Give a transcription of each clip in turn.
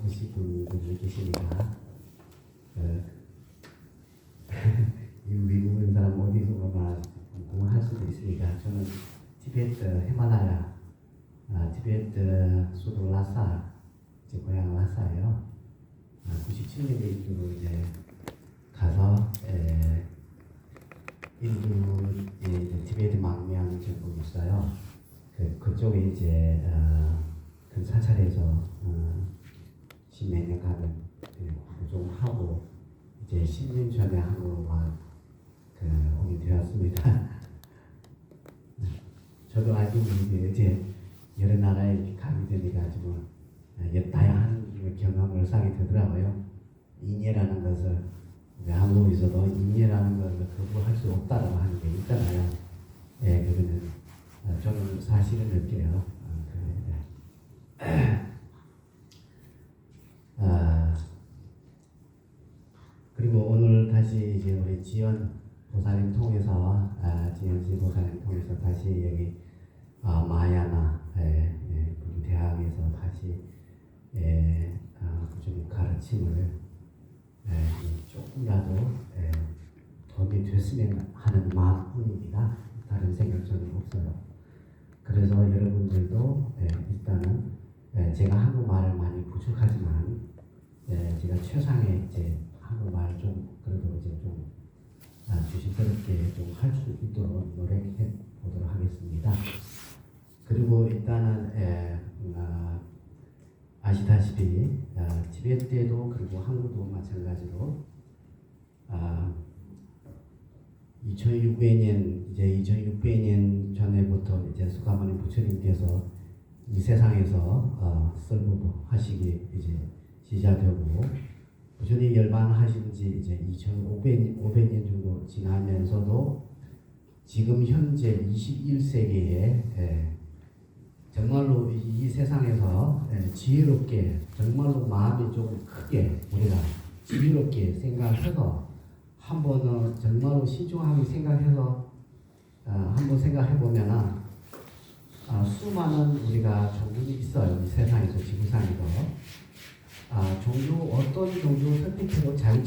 오신 분들이 계시니까 이 미국인 사람 어디서나 공부할 수도 있으니까 저는 티베트 히말라야 티베트 수도 라사 제 고향 라사예요. 97년에 인도로 이제 가서 인도 이제 티베트 망명 정복이 있어요. 그쪽에 이제 그 사찰에서 십몇 년간 좀 하고 이제 10년 전에 한국으로 오게 되었습니다. 저도 알고 있는데 이제 여러 나라에 가게 되니까 좀 다양한 경험을 사게 되더라고요. 인예라는 것을 한국에서도 인예라는 것을 거부할 수 없다라고 하는 게 있잖아요. 예, 그거는 저는 사실을 느껴요. 그리고 오늘 다시 이제 우리 지연 보살님 통해서 지연씨 보살님 통해서 다시 여기 마야나 대학에서 다시 좀 가르침을 조금이라도 도움이 됐으면 하는 마음뿐입니다. 다른 생각 저는 없어요. 그래서 여러분들도 일단은 제가 한국말을 많이 부족하지만 제가 최상의 이제 한국말 좀 그래도 이제 좀 주식스럽게 좀 할 수 있도록 노력해 보도록 하겠습니다. 그리고 일단은 아시다시피 티베트에도 그리고 한국도 마찬가지로 2600년 전에부터 이제 수가모니 부처님께서 이 세상에서 설법하시기 이제 시작되고 부처님 열반하신 지 이제 2500년 정도 지나면서도 지금 현재 21세기에 정말로 이 세상에서 지혜롭게 정말로 마음이 좀 크게 우리가 지혜롭게 생각해서 한번은 정말로 신중하게 생각해서 한번 생각해 보면은 수많은 우리가 종교가 있어요. 이 세상에서 지구상에도 종교 어떤 종교 선택해도 자유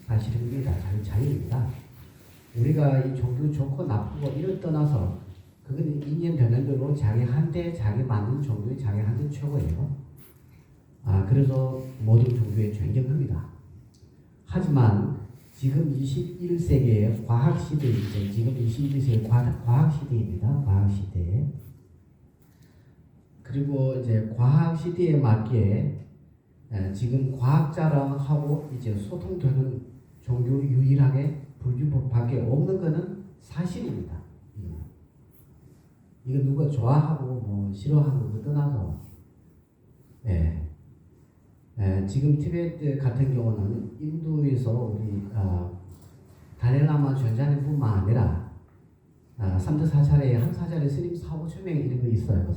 사실입니다. 자유입니다. 우리가 이 종교 좋고 나쁘고 이를 떠나서 그건 인연 변현대로 자기한테 자기 맞는 종교에 자기한테 최고예요. 그래서 모든 종교에 존경합니다. 하지만 지금 21세기의 과학시대이죠. 지금 21세기 과학시대입니다. 과학시대. 그리고 이제 과학시대에 맞게 지금 과학자랑하고 이제 소통되는 종교 유일하게 불교법밖에 없는 것은 사실입니다. 이거 누가 좋아하고 뭐 싫어하고 그 떠나서 지금 티베트 같은 경우는 인도에서 우리 다렐라마 전자님뿐만 아니라 3대 사찰에 한 사찰에 스님 4,5천 명 이런 거 있어요. 그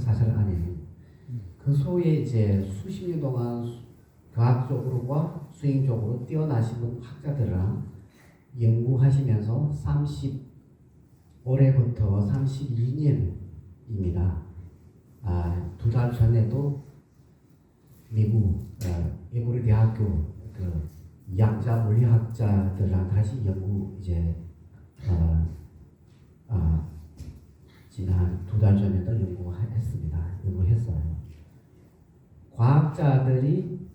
사찰 안에 그 소에 이제 수십 년 동안 과학적으로와 수행적으로 뛰어나신 학자들이랑 연구하시면서 올해부터 32년입니다. 2달 전에도 미국 에모리 대학교 그 양자 물리학자들랑 다시 연구 이제 지난 2달 전에도 연구했어요. 과학자들이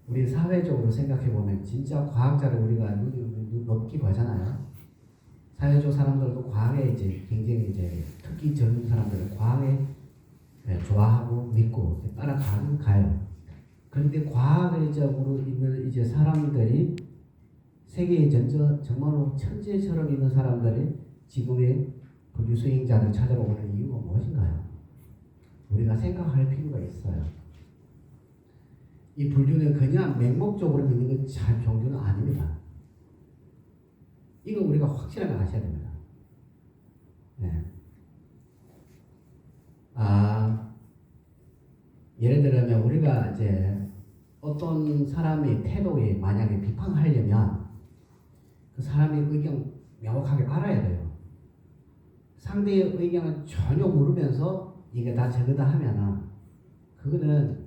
우리 사회적으로 생각해 보면 진짜 과학자를 우리가 높게 봐잖아요. 사회적 사람들도 과학에 이제 굉장히 이제 특히 젊은 사람들은 과학에 좋아하고 믿고 가요. 그런데 과학적으로 있는 이제 사람들이 세계에 정말로 천재처럼 있는 사람들이 지금의 불교 수행자를 찾아오는 이유가 무엇인가요? 우리가 생각할 필요가 있어요. 이 불교는 그냥 맹목적으로 믿는 종교는 아닙니다. 이거 우리가 확실하게 아셔야 됩니다. 예를 들면 우리가 이제 어떤 사람의 태도에 만약에 비판하려면 그 사람의 의견 명확하게 알아야 돼요. 상대의 의견을 전혀 모르면서 이게 다 저거다 하면은 그거는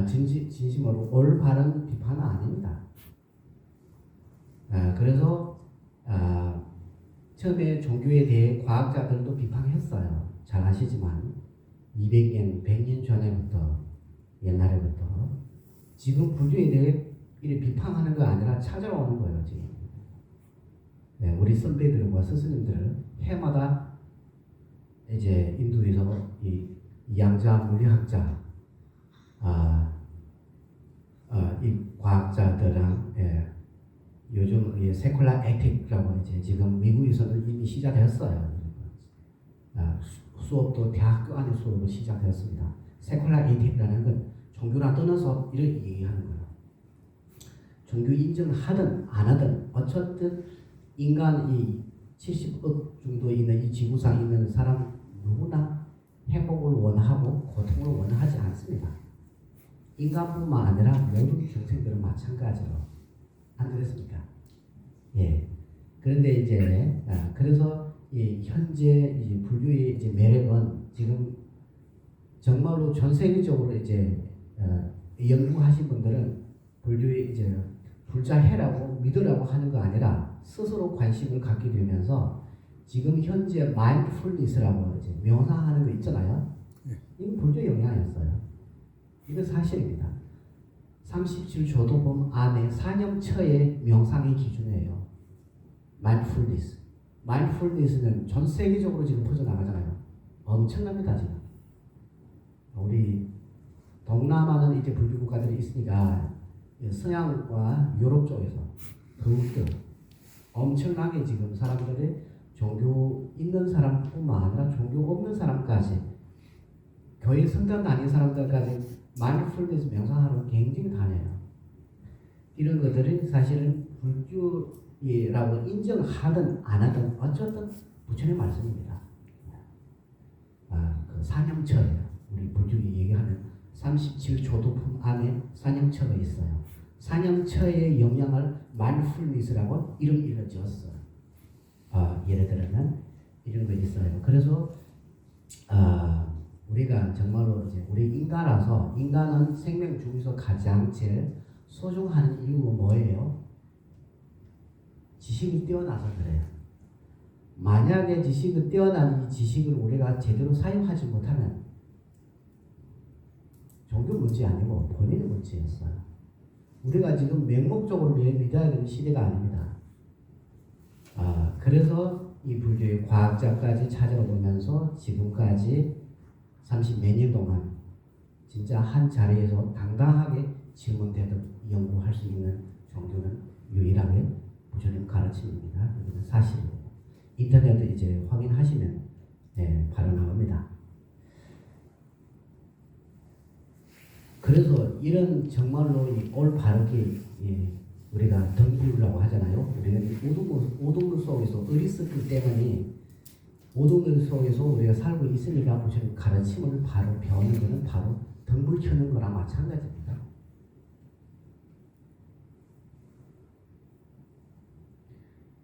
진심으로 올바른 비판은 아닙니다. 그래서 처음에 종교에 대해 과학자들도 비판했어요. 잘 아시지만 200년, 100년 전에부터 옛날에부터 지금 불교에 대해 이렇게 비판하는 거 아니라 찾아오는 거예요. 지금 우리 선배들과 스승님들은 해마다 이제 인도에서 이 양자 물리학자, 이 과학자들랑 요즘 세쿨라 에틱이라고 이제 지금 미국에서는 이미 시작했어요. 수업도 대학교 안에 수업도 시작되었습니다. 세쿨라 에틱이라는 건 종교랑 떠나서 이렇게 얘기하는 거예요. 종교 인정하든 안 하든 어쨌든 인간 이 70억 정도 있는 이 지구상 있는 사람 누구나 행복을 원하고 고통을 원하지 않습니다. 인간뿐만 아니라 모든 중생들은 마찬가지로. 안 그렇습니까? 예. 그런데 이제 그래서 이 현재 이 불교의 이제 매력은 지금 정말로 전 세계적으로 이제 연구하신 분들은 불교의 이제 불자해라고 믿으라고 하는 거 아니라 스스로 관심을 갖게 되면서 지금 현재 마인드풀니스라고 이제 명상하는 거 있잖아요. 이건 불교 영향이었어요. 이건 사실입니다. 37조도범 안에 사념처의 명상의 기준이에요. 마인드풀니스. 마인드풀니스는 전 세계적으로 지금 퍼져나가잖아요. 엄청납니다 지금. 우리 동남아는 이제 불교 국가들이 있으니까 서양과 유럽 쪽에서 더욱더 엄청나게 지금 사람들이 종교 있는 사람뿐만 아니라 종교 없는 사람까지 교회 성당 다니는 사람들까지 마인드풀니스 명상하는 굉장히 다녀요. 이런 것들이 사실은 불교라고 인정하든 안 하든 어쨌든 부처님 말씀입니다. 그 사념처예요. 우리 불교에 얘기하는 37조도품 안에 사념처가 있어요. 사념처의 영향을 마인드풀니스라고 이름을 지었어요. 예를 들면 이런 거 있어요. 그래서 우리가 정말로 이제 우리 인간이라서 인간은 생명 중에서 가장 제일 소중한 이유가 뭐예요? 지식이 뛰어나서 그래요. 만약에 지식이 뛰어난 이 지식을 우리가 제대로 사용하지 못하면 종교 문제 아니고 본인의 문제였어요. 우리가 지금 맹목적으로 믿어야 되는 시대가 아닙니다. 그래서 이 불교의 과학자까지 찾아오면서 지금까지 30몇 년 동안 진짜 한 자리에서 당당하게 질문대도 연구할 수 있는 종교는 유일하게 부처님 가르침입니다. 이건 사실이에요. 인터넷에 이제 확인하시면 바로 나옵니다. 그래서 이런 정말로 올바르게 우리가 덩굴이라고 하잖아요. 우리는 오동물 속에서 어렸었기 때문에 오동물 속에서 우리가 살고 있으니까 부처님 가르침을 바로 배우는 것은 바로 덩굴 켜는 거랑 마찬가지입니다.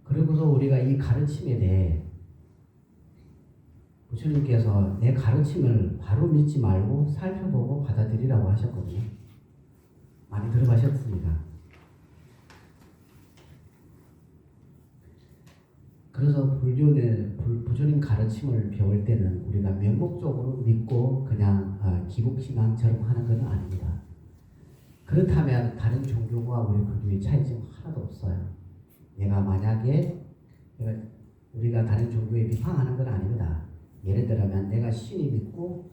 그리고서 우리가 이 가르침에 대해 부처님께서 내 가르침을 바로 믿지 말고 살펴보고 받아들이라고 하셨거든요. 많이 들어가셨습니다. 그래서 불교는 부처님 가르침을 배울 때는 우리가 명목적으로 믿고 그냥 기복신앙처럼 하는 것은 아닙니다. 그렇다면 다른 종교와 우리 불교의 차이점 하나도 없어요. 내가 만약에 우리가 다른 종교에 비판하는 건 아닙니다. 예를 들면 내가 신이 믿고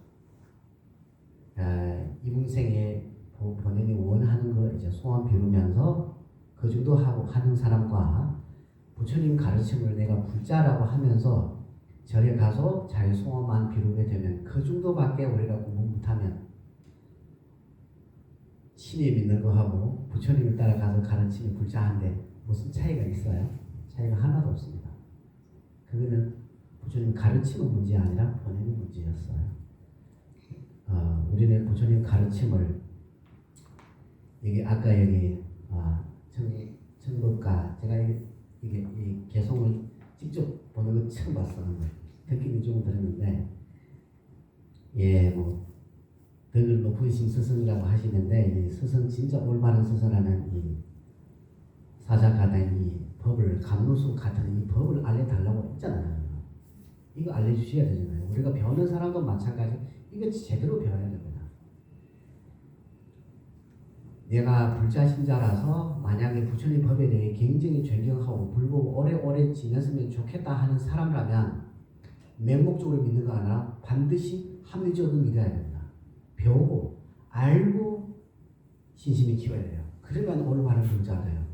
이분생에 본인이 원하는 거 이제 소원 비우면서 그 정도 하고 하는 사람과 부처님 가르침을 내가 불자라고 하면서 절에 가서 자기 소원만 비우게 되면 그 정도밖에 우리가 공부 못하면 신이 믿는 거하고 부처님을 따라가서 가르치는 불자한데 무슨 차이가 있어요? 차이가 하나도 없습니다. 그거는 부처님 가르치는 문제 아니라 본인의 문제였어요. 우리는 부처님 가르침을 여기 아까 여기 청법가 제가 이게 이 개성을 직접 보는 건 처음 봤어요. 듣기는 좀 들었는데 뭐 덕을 높으신 스승이라고 하시는데 이 스승 진짜 올바른 스승이라면 이 사자가된 이 법을 감로수 같은 이 법을 알려달라고 했잖아요. 이거 알려주셔야 되잖아요. 우리가 배우는 사람도 마찬가지. 이거 제대로 배워야 됩니다. 내가 불자신자라서 만약에 부처님 법에 대해 굉장히 존경하고 불보고 오래오래 지냈으면 좋겠다 하는 사람이라면 맹목적으로 믿는 거 아니라 반드시 합리적으로 믿어야 됩니다. 배우고 알고 신심이 키워야 돼요. 그러면 올바른 불자가 돼요.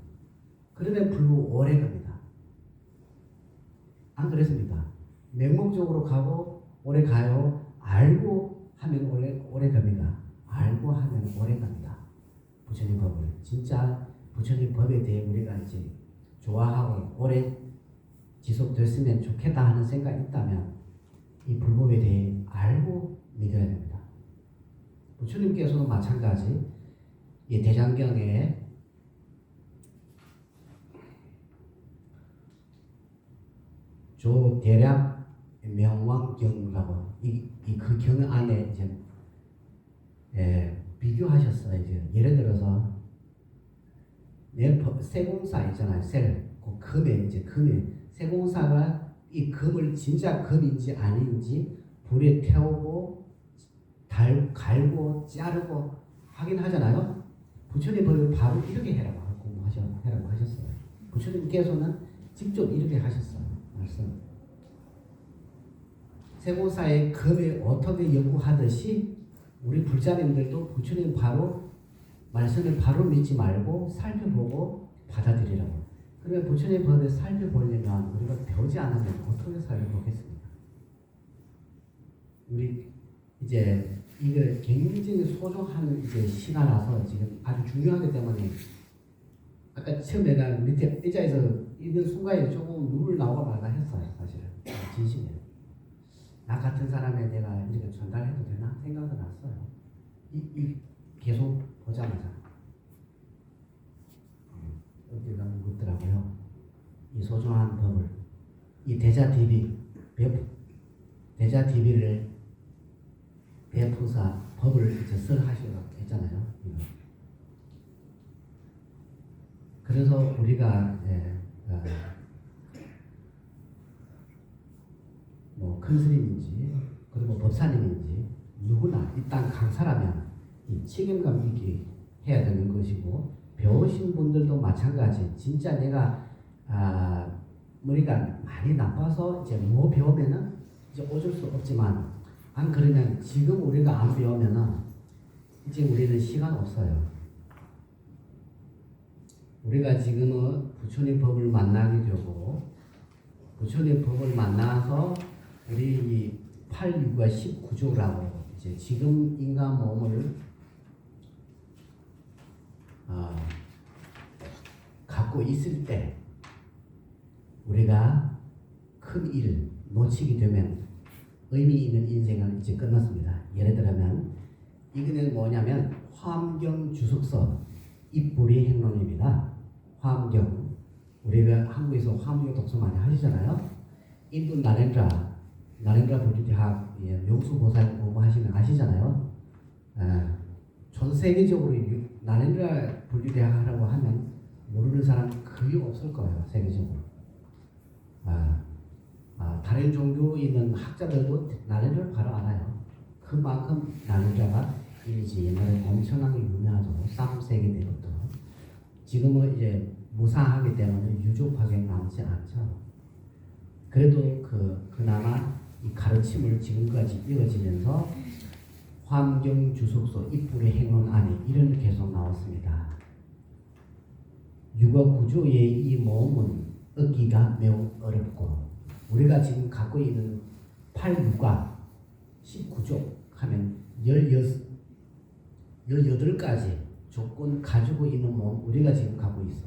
그러면 불보 오래 갑니다. 안 그랬습니까? 맹목적으로 가고 오래 가요. 알고 하면 오래 갑니다. 알고 하면 오래 갑니다. 부처님 법을 진짜 부처님 법에 대해 우리가 이제 좋아하고 오래 지속됐으면 좋겠다 하는 생각이 있다면 이 불법에 대해 알고 믿어야 됩니다. 부처님께서도 마찬가지 이 대장경에 조대략 명왕경이라고 그 경 안에 이제 비교하셨어요. 이제 예를 들어서 세공사 있잖아요. 그 금에 이제 세공사가 이 금을 진짜 금인지 아닌지 불에 태우고 갈고 자르고 확인하잖아요. 부처님 법을 바로 이렇게 해라고 하셨어요. 부처님께서는 직접 이렇게 하셨어요. 말씀. 세공사의 금에 어떻게 연구하듯이 우리 불자님들도 부처님 바로 말씀을 바로 믿지 말고 살펴보고 받아들이라고. 그러면 부처님 법을 살펴보려면 우리가 배우지 않으면 어떻게 살펴보겠습니까? 우리 이제 이거 굉장히 소중한 이제 시간이라서 지금 아주 중요하기 때문에 아까 처음에 내가 밑에 의자에서 있는 순간에 조금 눈물 나오고 말다 했어요. 사실은 진심이에요. 나 같은 사람에 내가 이렇게 전달해도 되나 생각도 났어요. 계속 보자마자 어디가 묻더라고요. 이 소중한 법을 이 대자TV를 배푸사 법을 이제 설하시라고 했잖아요. 그래서 우리가 뭐 큰 스님인지 그리고 법사님인지 누구나 이 땅 강사라면 이 책임감 있게 해야 되는 것이고 배우신 분들도 마찬가지. 진짜 내가 머리가 많이 나빠서 이제 뭐 배우면은 이제 어쩔 수 없지만 안 그러면 지금 우리가 안 배우면은 이제 우리는 시간 없어요. 우리가 지금은 부처님 법을 만나게 되고 부처님 법을 만나서 우리 이 8, 6과 19조라고 이제 지금 인간 몸을 갖고 있을 때 우리가 큰 일을 놓치게 되면 의미 있는 인생은 이제 끝났습니다. 예를 들면 이거는 뭐냐면 화엄경 주석서 입부리 행론입니다. 화엄경 우리가 한국에서 화엄경 독서 많이 하시잖아요. 인도 나렌드라 불교대학 용수보살 공부하시면 아시잖아요. 전 세계적으로 나렌드라 불교대학 하라고 하면 모르는 사람 거의 없을 거예요. 세계적으로. 다른 종교에 있는 학자들도 나렌드라를 바로 알아요. 그만큼 나렌드라가 이미지 옛날에 엄청나게 유명하죠. 3세기 때부터. 지금은 이제 무상하기 때문에 유족하게 남지 않죠. 그래도 그나마 이 가르침을 지금까지 이어지면서 화엄경 주석서 입불의 행론 안에 이런 계속 나왔습니다. 육아 구조의 이 몸은 얻기가 매우 어렵고 우리가 지금 갖고 있는 8, 6과 19조 하면 18가지 조건 가지고 있는 몸 우리가 지금 갖고 있어.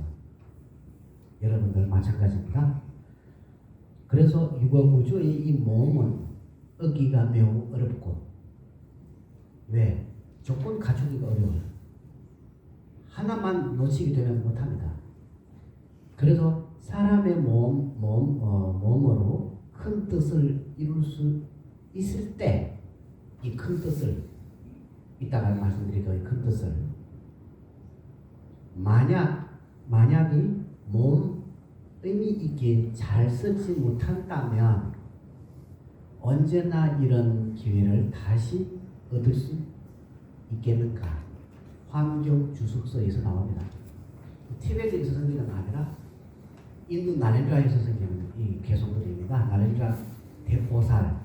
여러분들 마찬가지입니다. 그래서 육아구조의 이 몸은 얻기가 매우 어렵고 왜? 조건 갖추기가 어려워요. 하나만 놓치게 되면 못합니다. 그래서 사람의 몸으로 큰 뜻을 이룰 수 있을 때 이 큰 뜻을 이따가 말씀드릴 그 큰 뜻을 만약이 몸 의미 있게 잘 쓰지 못한다면 언제나 이런 기회를 다시 얻을 수 있겠는가? 환경 주석서에서 나옵니다. 티베트에서 생기는 아니라 인도 나렌드라에서 생기는 이 개성들입니다. 나렌드라 대보살,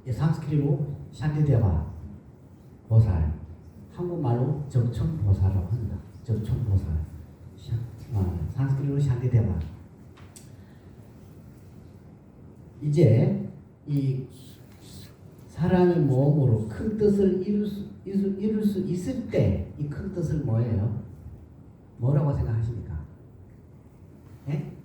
상스크리트로 샨티데바 보살, 한국말로 적천보살이라고 합니다. 적천보살, 상스크리트로 샨티데바. 이제 이 사람의 몸으로 큰 뜻을 이룰 수 있을 때 이 큰 뜻을 뭐예요? 뭐라고 생각하십니까? 예?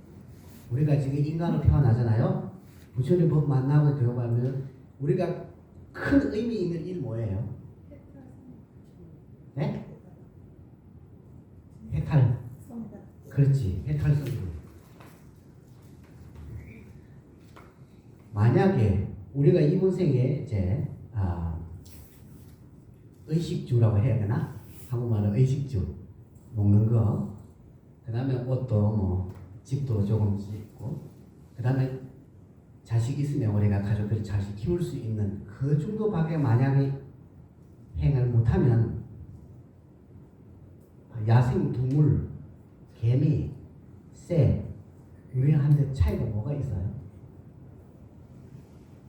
우리가 지금 인간으로 태어나잖아요. 부처님 법 만나고 교육하면 우리가 큰 의미 있는 일 뭐예요? 네? 해탈. 그렇지. 해탈성도. 만약에 우리가 이번 생에 이제 의식주라고 해야 되나? 한국말로 의식주 먹는 거, 그 다음에 옷도 뭐 집도 조금 짓고, 그 다음에 자식 있으면 우리가 가족들이 자식 키울 수 있는 그 정도밖에 만약에 행을 못하면 야생 동물, 개미, 새, 우리한테 차이가 뭐가 있어요?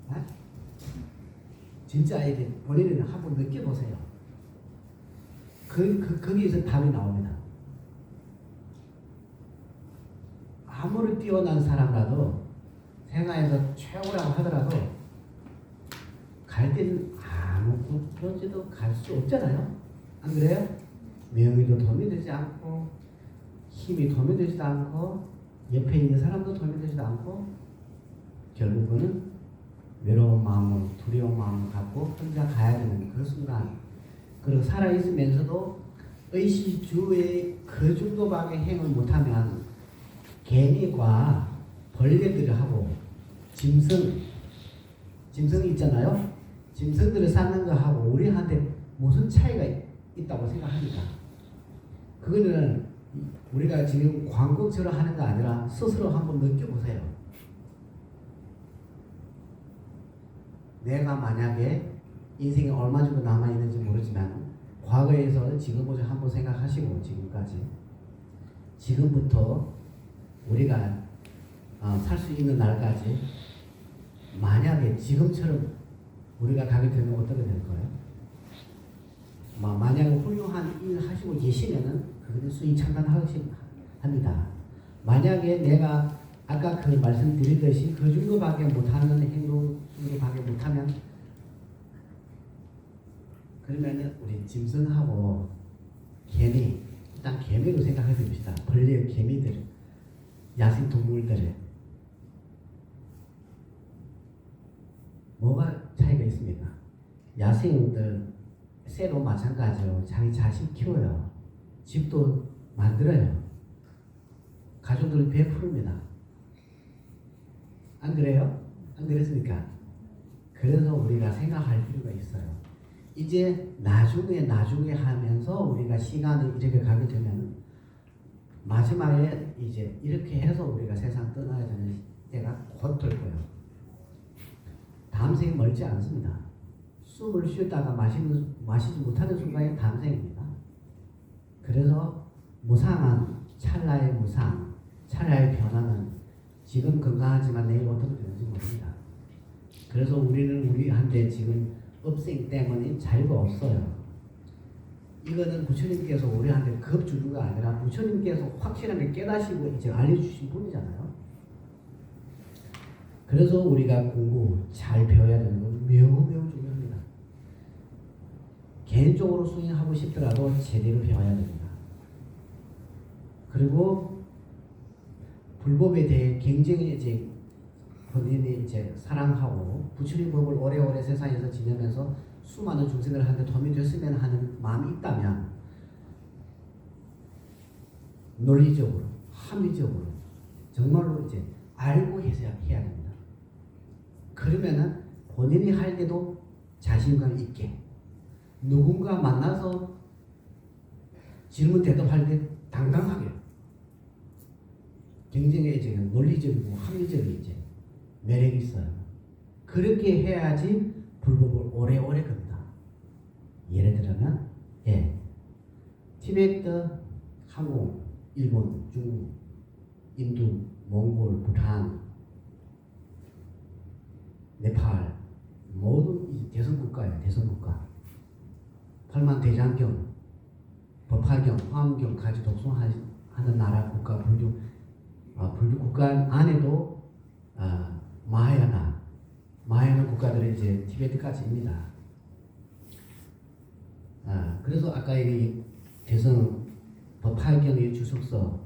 아? 진짜 이제 본인은 한번 느껴보세요. 거기에서 답이 나옵니다. 아무리 뛰어난 사람라도 생활에서 최고라고 하더라도 갈 때는 아무것도 갈 수 없잖아요. 안 그래요? 명의도 도움이 되지 않고 힘이 도움이 되지도 않고 옆에 있는 사람도 도움이 되지도 않고 결국은 외로운 마음을 두려운 마음을 갖고 혼자 가야 되는 그 순간, 그리고 살아있으면서도 의식주의 그 정도밖에 행을 못하면 개미과 벌레들하고 짐승이 있잖아요. 짐승들을 사는 거하고 우리한테 무슨 차이가 있다고 생각합니까? 그거는 우리가 지금 광고처럼 하는 거 아니라 스스로 한번 느껴보세요. 내가 만약에 인생에 얼마 정도 남아있는지 모르지만 과거에서 지금부터 한번 생각하시고 지금부터 우리가 살 수 있는 날까지 만약에 지금처럼 우리가 가게 되면 어떻게 될 거예요? 만약에 훌륭한 일 하시고 계시면은 그것은 수익창단합니다. 만약에 내가 아까 그 말씀드렸듯이 그 정도밖에 못하는 행동 정도밖에 못하면 그러면은 우리 짐승하고 개미, 일단 개미로 생각해 봅시다. 벌레, 개미들, 야생 동물들 뭐가 차이가 있습니까? 야생들 새도 마찬가지로 자기 자식 키워요. 집도 만들어요. 가족들 베풀입니다. 안 그래요? 안 그랬습니까? 그래서 우리가 생각할 필요가 있어요. 이제 나중에 하면서 우리가 시간을 이렇게 가게 되면 마지막에 이제 이렇게 해서 우리가 세상 떠나야 되는 때가 곧 될 거예요. 다음 생이 멀지 않습니다. 숨을 쉬다가 마시지 못하는 순간이 다음 생입니다. 그래서 무상한 찰나의 무상, 찰나의 변화는 지금 건강하지만 내일 어떻게 되는지 모릅니다. 그래서 우리한테 지금 업생 때문에 자유가 없어요. 이거는 부처님께서 우리한테 급 주는 거 아니라 부처님께서 확실하게 깨닫시고 이제 알려주신 분이잖아요. 그래서 우리가 공부 잘 배워야 되는 건 매우 중요합니다. 개인적으로 수행하고 싶더라도 제대로 배워야 됩니다. 그리고 불법에 대해 굉장히 이제 본인이 이제 사랑하고 부처님 법을 오래오래 세상에서 지내면서 수많은 중생들한테 도움이 됐으면 하는 마음이 있다면 논리적으로, 합리적으로 정말로 이제 알고 해야 됩니다. 그러면은 본인이 할 때도 자신감 있게 누군가 만나서 질문 대답할 때 당당하게 경쟁의 이제 논리적이고 합리적인 이제 매력이 있어요. 그렇게 해야지 불법을 오래오래 겁니다. 예를 들면 티베트, 한국, 일본, 중국, 인도, 몽골, 부탄, 네팔 모든 대성국가예요. 대성국가. 8만 대장경, 법화경, 화엄경까지 독송하는 나라 국가 불교 국가 안에도 마하야나 국가들이 이제 티베트까지입니다. 그래서 아까 이 대성 법화경의 주석서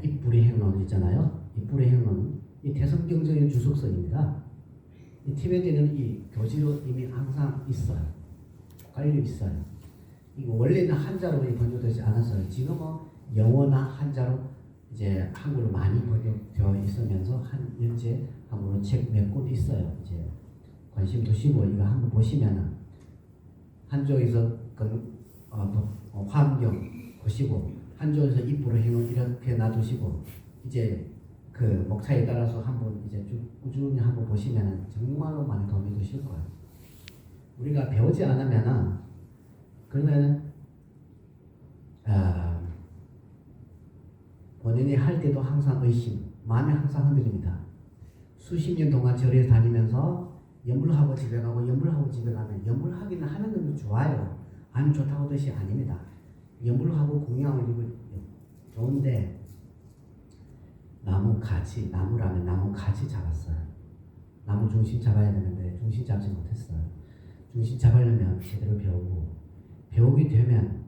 입불의 행론 있잖아요. 입불의 행론 이 대성 경전의 주석서입니다. 이 티베트는 이 교지로 이미 항상 있어요. 깔려 있어요. 이거 원래는 한자로 번역되지 않았어요. 지금은 영어나 한자로 이제 한글로 많이 번역되어 있으면서 현재 한국어 책 몇 권 있어요. 이제 관심 두시고 이거 한번 보시면은 한쪽에서 화엄경 보시고 한쪽에서 입부로 행운 이렇게 놔두시고 이제 그 목차에 따라서 한번 이제 쭉 꾸준히 한번 보시면은 정말로 많이 도움이 되실 거예요. 우리가 배우지 않으면은 그러면은 본인이 할 때도 항상 의심, 마음이 항상 흔들립니다. 수십 년 동안 절에 다니면서 염불하고 집에 가고 염불하고 집에 가면 염불하기는 하는 건 좋아요. 안 좋다고 뜻이 아닙니다. 염불하고 공양을 이거 좋은데 나무라면 나무 가지 잡았어요. 나무 중심 잡아야 되는데 중심 잡지 못했어요. 중심 잡으려면 제대로 배우게 되면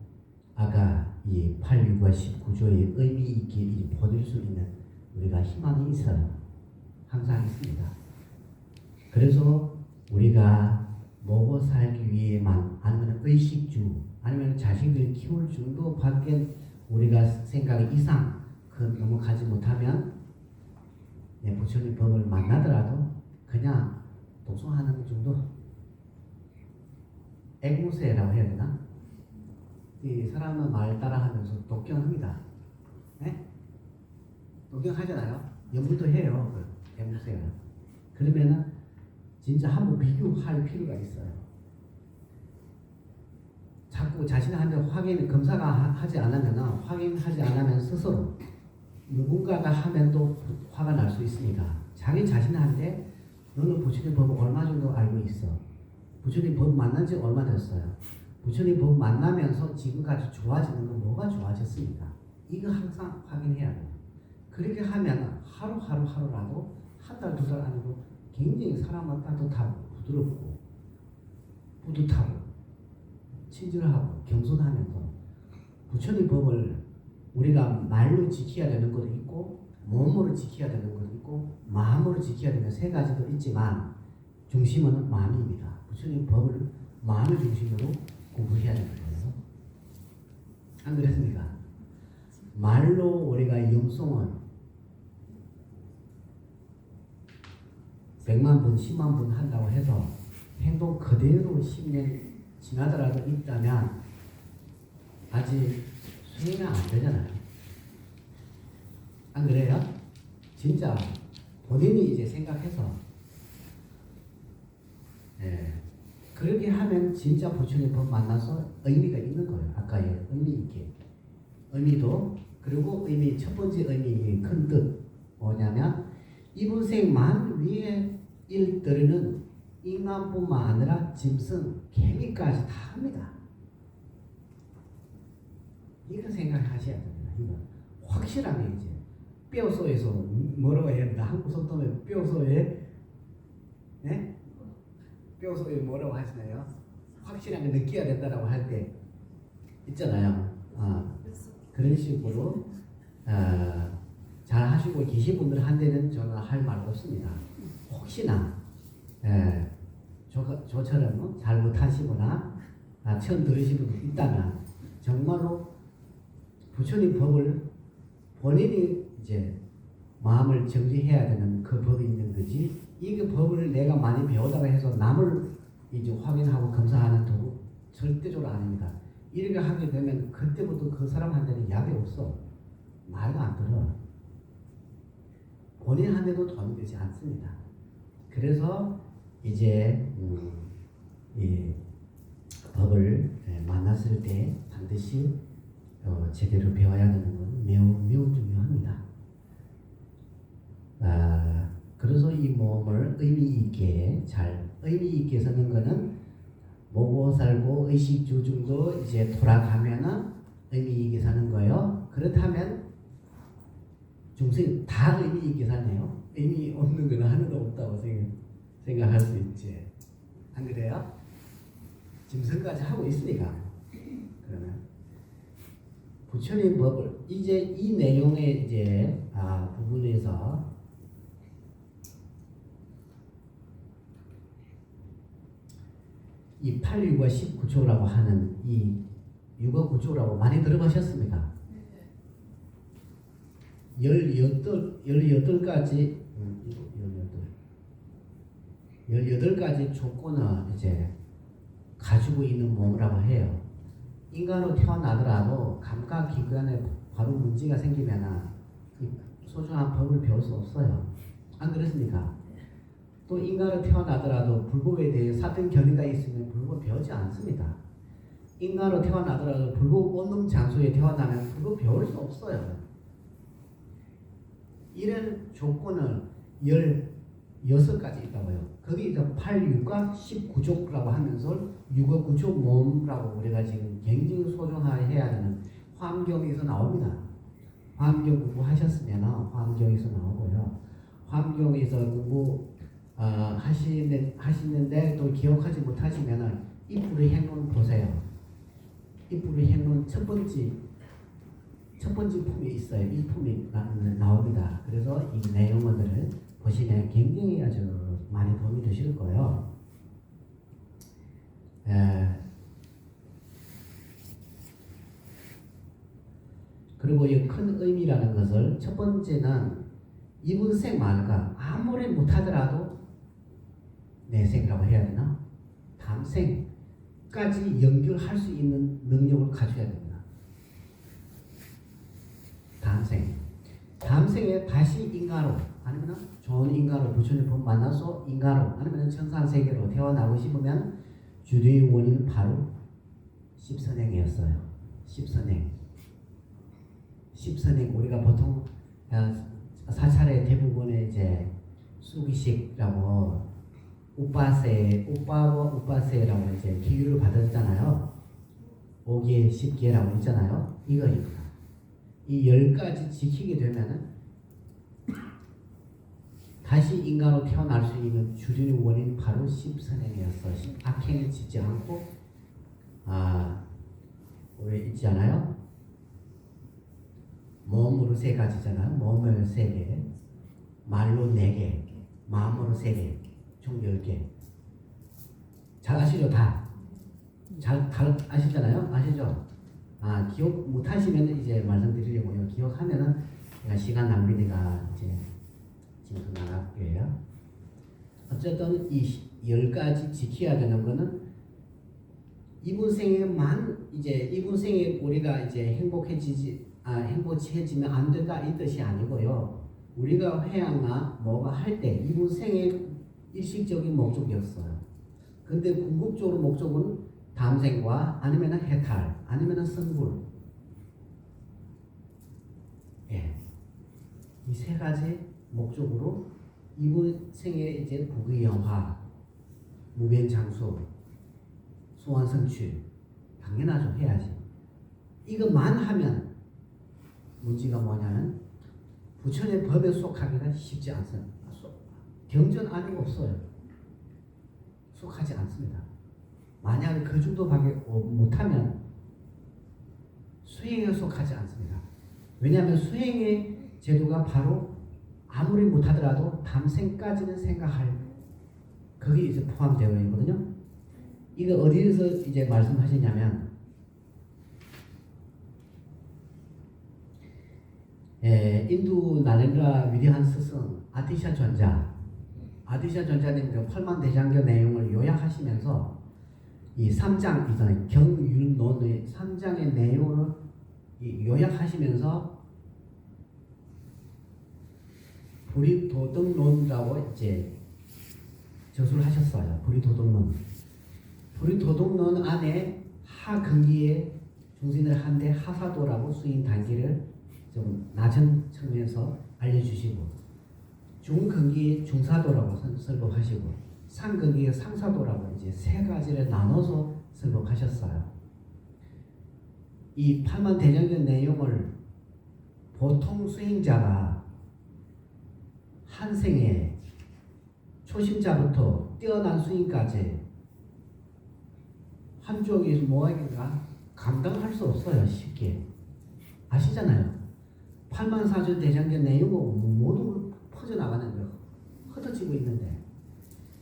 아까 이 8, 6과 19조의 의미 있게 보낼 수 있는 우리가 희망이 있어요. 항상 있습니다. 그래서 우리가 먹어 살기 위해만 아니면 의식주 아니면 자식을 키울 정도밖에 우리가 생각 이상 넘어가지 못하면 부처님 법을 만나더라도 그냥 독송하는 정도 앵무새라고 해야 되나? 이 사람은 말 따라하면서 독경합니다. 네? 독경하잖아요. 연불도 해요. 앵무새가. 그러면은 진짜 한번 비교할 필요가 있어요. 자꾸 자신한테 검사가 하지 않으면 스스로 누군가가 하면 또 화가 날 수 있으니까 자기 자신한테 너는 부처님 법을 얼마 정도 알고 있어? 부처님 법 만난 지 얼마 됐어요? 부처님 법 만나면서 지금까지 좋아지는 건 뭐가 좋아졌습니까? 이거 항상 확인해야 돼요. 그렇게 하면 하루라도 한 달, 두 달 아니고 굉장히 사람은 따뜻하고 부드럽고 뿌듯하고 친절하고 겸손하면서 부처님 법을 우리가 말로 지켜야 되는 것도 있고 몸으로 지켜야 되는 것도 있고 마음으로 지켜야 되는 세 가지도 있지만 중심은 마음입니다. 부처님 법을 마음의 중심으로 공부해야 되는 거예요. 안 그랬습니까? 말로 우리가 영성은 100만 분, 10만 분 한다고 해서 행동 그대로 10년 지나더라도 있다면 아직 수행이 안 되잖아요. 안 그래요? 진짜 본인이 이제 생각해서 그렇게 하면 진짜 부처님 법 만나서 의미가 있는 거예요. 아까의 의미 있게. 의미도 그리고 첫 번째 의미 큰 뜻 뭐냐면 이번 생만 위에 일들은 인간뿐만 아니라 짐승, 개미까지 다 합니다. 이거 생각하셔야 됩니다. 이거 확실하게 이제 뼈소에서 뭐라고 해야 된다. 한국 속담에 뼈소에 뼈소에 뭐라고 하시나요? 확실하게 느껴야 된다라고 할 때 있잖아요. 그런 식으로 잘 하시고 계신 분들한테는 저는 할 말 없습니다. 혹시나 저처럼 잘 못하시거나 처음 들으신 분이 있다면 정말로 부처님 법을 본인이 이제 마음을 정리해야 되는 그 법이 있는 거지. 이 법을 내가 많이 배우다가 해서 남을 이제 확인하고 검사하는 도구 절대적으로 아닙니다. 이렇게 하게 되면 그때부터 그 사람한테는 약이 없어. 말도 안 들어. 본인한테도 도움이 되지 않습니다. 그래서 이제 이 법을 만났을 때 반드시 제대로 배워야 되는 건 매우 중요합니다. 그래서 이 모험을 의미 있게 쓰는 거는 먹고 살고 의식주중도 이제 돌아가면은 의미 있게 사는 거예요. 그렇다면 중생 다 의미 있게 사네요. 의미 없는 건 하나도 없다고 생각할 수 있지. 안 그래요? 짐승까지 하고 있으니까. 그러면 부처님 법을 이제 이 내용의 이제 부분에서 이 8유가 19조라고 하는 이 유가 9조라고 많이 들어보셨습니까? 18가지 18가지 조건을 이제 가지고 있는 몸이라고 해요. 인간으로 태어나더라도 감각기관에 바로 문제가 생기면 소중한 법을 배울 수 없어요. 안 그렇습니까? 또 인간으로 태어나더라도 불법에 대해 사든 견해가 있으면 불법 배우지 않습니다. 인간으로 태어나더라도 불법 원룸 장소에 태어나면 불법 배울 수 없어요. 이런 조건을 16가지 있다고요. 거기 이제 8유가 19조라고 하면서 6억 9조 몸이라고 우리가 지금 굉장히 소중해야 되는 화엄경에서 나옵니다. 화엄경 공부하셨으면 화엄경에서 나오고요. 화엄경에서 공부 하시는데 또 기억하지 못하시면 이불의 행론 보세요. 이불의 행론 첫 번째 품이 있어요. 이 품이 나옵니다. 그래서 이 내용들을 보시면 굉장히 아주 많이 도움이 되실 거예요. 그리고 이 큰 의미라는 것을 첫 번째는 이분생 말과 아무리 못하더라도 내생이라고 해야 되나? 다음생까지 연결할 수 있는 능력을 가져야 됩니다. 다음생에 다시 인간으로 아니면 좋은 인간으로 부처님 법 만나서 인간으로 아니면 천상세계로 태어나고 싶으면 주류의 원인은 바로 십선행이었어요. 십선행 우리가 보통 사찰의 대부분의 이제 수기식이라고 우빠세라고 이제 기유를 받았잖아요. 5개, 10개라고 있잖아요. 이거입니다. 이 10가지 지키게 되면은 다시 인간으로 태어날 수 있는 주류의 원인이 바로 십선행이었어. 악행을 짓지 않고 우리 있지 않아요? 몸으로 3가지잖아요. 몸을 3개, 말로 4개, 마음으로 3개, 총 10개. 잘 아시죠? 다 아시잖아요? 아시죠? 기억 못하시면 이제 말씀드리려고요. 기억하면은 제가 시간 낭비니까 이제 지금 나갈게요. 어쨌든 이 10가지 지켜야 되는 거는 이분 생에 우리가 이제 행복해지면 안 된다 이 뜻이 아니고요. 우리가 회양나 뭐가 할 때 이분 생의 일식적인 목적이었어요. 근데 궁극적으로 목적은 다음생과 아니면 해탈 아니면 성불. 이 3가지 목적으로 이분 생에 이제 부귀영화, 무변장수, 소원성취 당연하죠. 해야지. 이것만 하면 문제가 뭐냐면 부처의 법에 속하기가 쉽지 않습니다. 경전 아니고 없어요. 속하지 않습니다. 만약에 그 정도밖에 못하면 수행에 속하지 않습니다. 왜냐하면 수행의 제도가 바로 아무리 못하더라도 담생까지는 생각할 그게 이제 포함되어 있거든요. 이거 어디에서 이제 말씀하시냐면 인도 나렌드라 위대한 스승 아티샤 아디샤 전자님 그 팔만대장경 내용을 요약하시면서 이 3장 있잖아요. 경윤론의 3장의 내용을 요약하시면서 불의도덕론이라고 이제 저술을 하셨어요. 불의도덕론. 불의도덕론 안에 하근기에 중신을 한데 하사도라고 수인 단계를 좀 낮은 측면에서 알려주시고, 중근기에 중사도라고 설법하시고, 상근기에 상사도라고 이제 세 가지를 나눠서 설법하셨어요. 이 팔만대장경 내용을 보통 수행자가 한 생에 초심자부터 뛰어난 수행까지 한쪽에서 뭐하기가 감당할 수 없어요. 쉽게 아시잖아요. 8만4천 대장경 내용은 모두 퍼져나가는 거 흩어지고 있는데,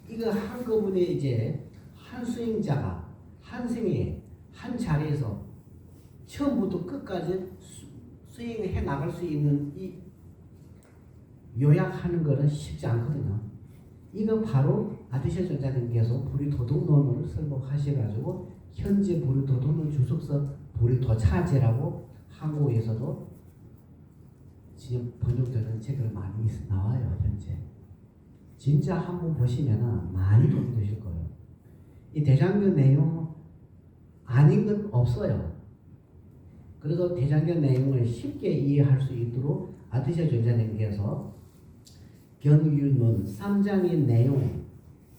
이거 한꺼번에 이제 한 수행자가 한 생에 한 자리에서 처음부터 끝까지 수행해 나갈 수 있는 이 요약하는 거는 쉽지 않거든요. 이거 바로 아디샤 전자님께서 불의도덕론을 설법하셔가지고 현재 불의도덕론 주석서 불의도차제라고 한국에서도 지금 번역되는 책을 많이 나와요. 현재 진짜 한번 보시면 많이 도움이 되실 거예요. 이 대장경 내용 아닌 건 없어요. 그래서 대장경 내용을 쉽게 이해할 수 있도록 아디샤 전자님께서 경윤론 3장의 내용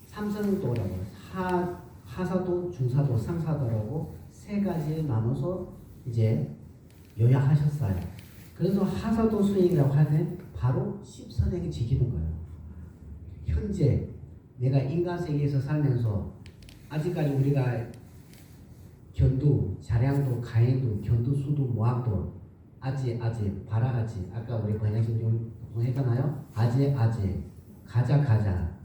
삼성도라고 하사도, 중사도, 상사도라고 세 가지에 나눠서 이제 요약하셨어요. 그래서 하사도 수행이라고 하면 바로 10선행이 지키는 거예요. 현재 내가 인간 세계에서 살면서 아직까지 우리가 견두, 자량도, 가행도, 견두, 수도, 모학도, 아지, 바라아지, 아까 우리 번역신 했잖아요. 아지, 가자,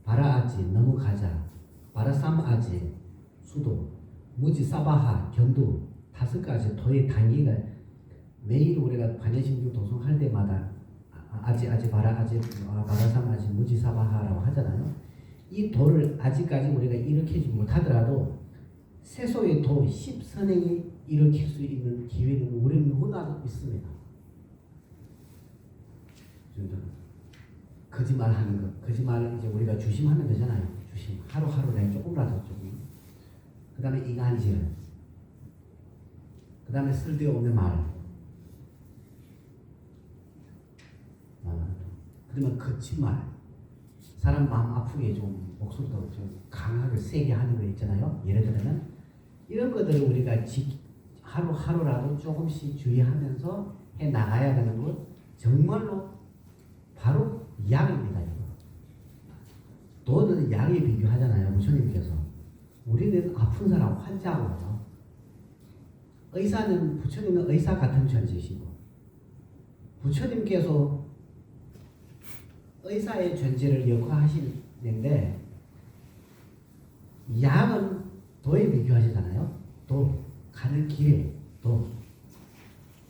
바라아지, 너무 가자, 바라삼아지, 수도, 무지, 사바하, 견두, 5가지 도의 단계가 매일 우리가 반야심중 도송할 때마다 아지, 바라아지, 바라삼아지, 무지, 사바하라고 하잖아요. 이 도를 아직까지 우리가 일으키지 못하더라도 세소의 도 10선행이 일으킬 수 있는 기회는 우리는 누구나 있습니다. 거짓말하는 것, 거짓말을 이제 우리가 주심하면 되잖아요. 주심, 하루하루 내 조금이라도 조금. 그 다음에 이간질, 그 다음에 쓸데없는 말, 그러면 거친 말, 사람 마음 아프게 좀 목소리도 좀 강하게 세게 하는 거 있잖아요. 예를 들면 이런 것들을 우리가 하루하루라도 조금씩 주의하면서 해 나가야 되는 것, 정말로 바로 약입니다. 이거. 도는 약에 비교하잖아요. 부처님께서. 우리는 아픈 사람, 환자하고요. 의사는, 부처님은 의사 같은 존재이시고, 부처님께서 의사의 존재를 역화하시는데, 약은 도에 비교하시잖아요. 도, 가는 길에, 도,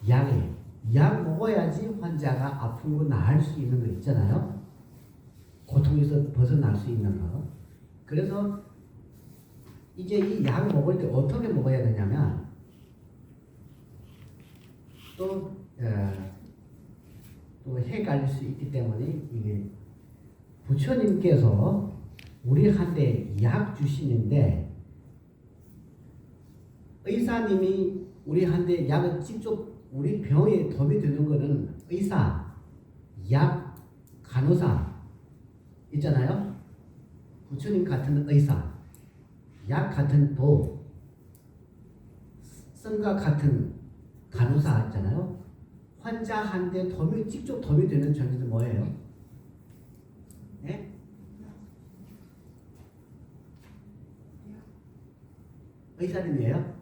약에. 약 먹어야지 환자가 아픈 거 나을 수 있는 거 있잖아요. 고통에서 벗어날 수 있는 거. 그래서 이제 이 약 먹을 때 어떻게 먹어야 되냐면, 또 헷갈릴 수 있기 때문에 이게 부처님께서 우리한테 약 주시는데, 의사님이 우리한테 약을 직접 우리 병에 도움이 되는 거는 의사, 약, 간호사 있잖아요. 부처님 같은 의사, 약 같은 도, 성가 같은 간호사 있잖아요. 환자한테 직접 도움이 되는 존재는 뭐예요? 네? 의사님이에요?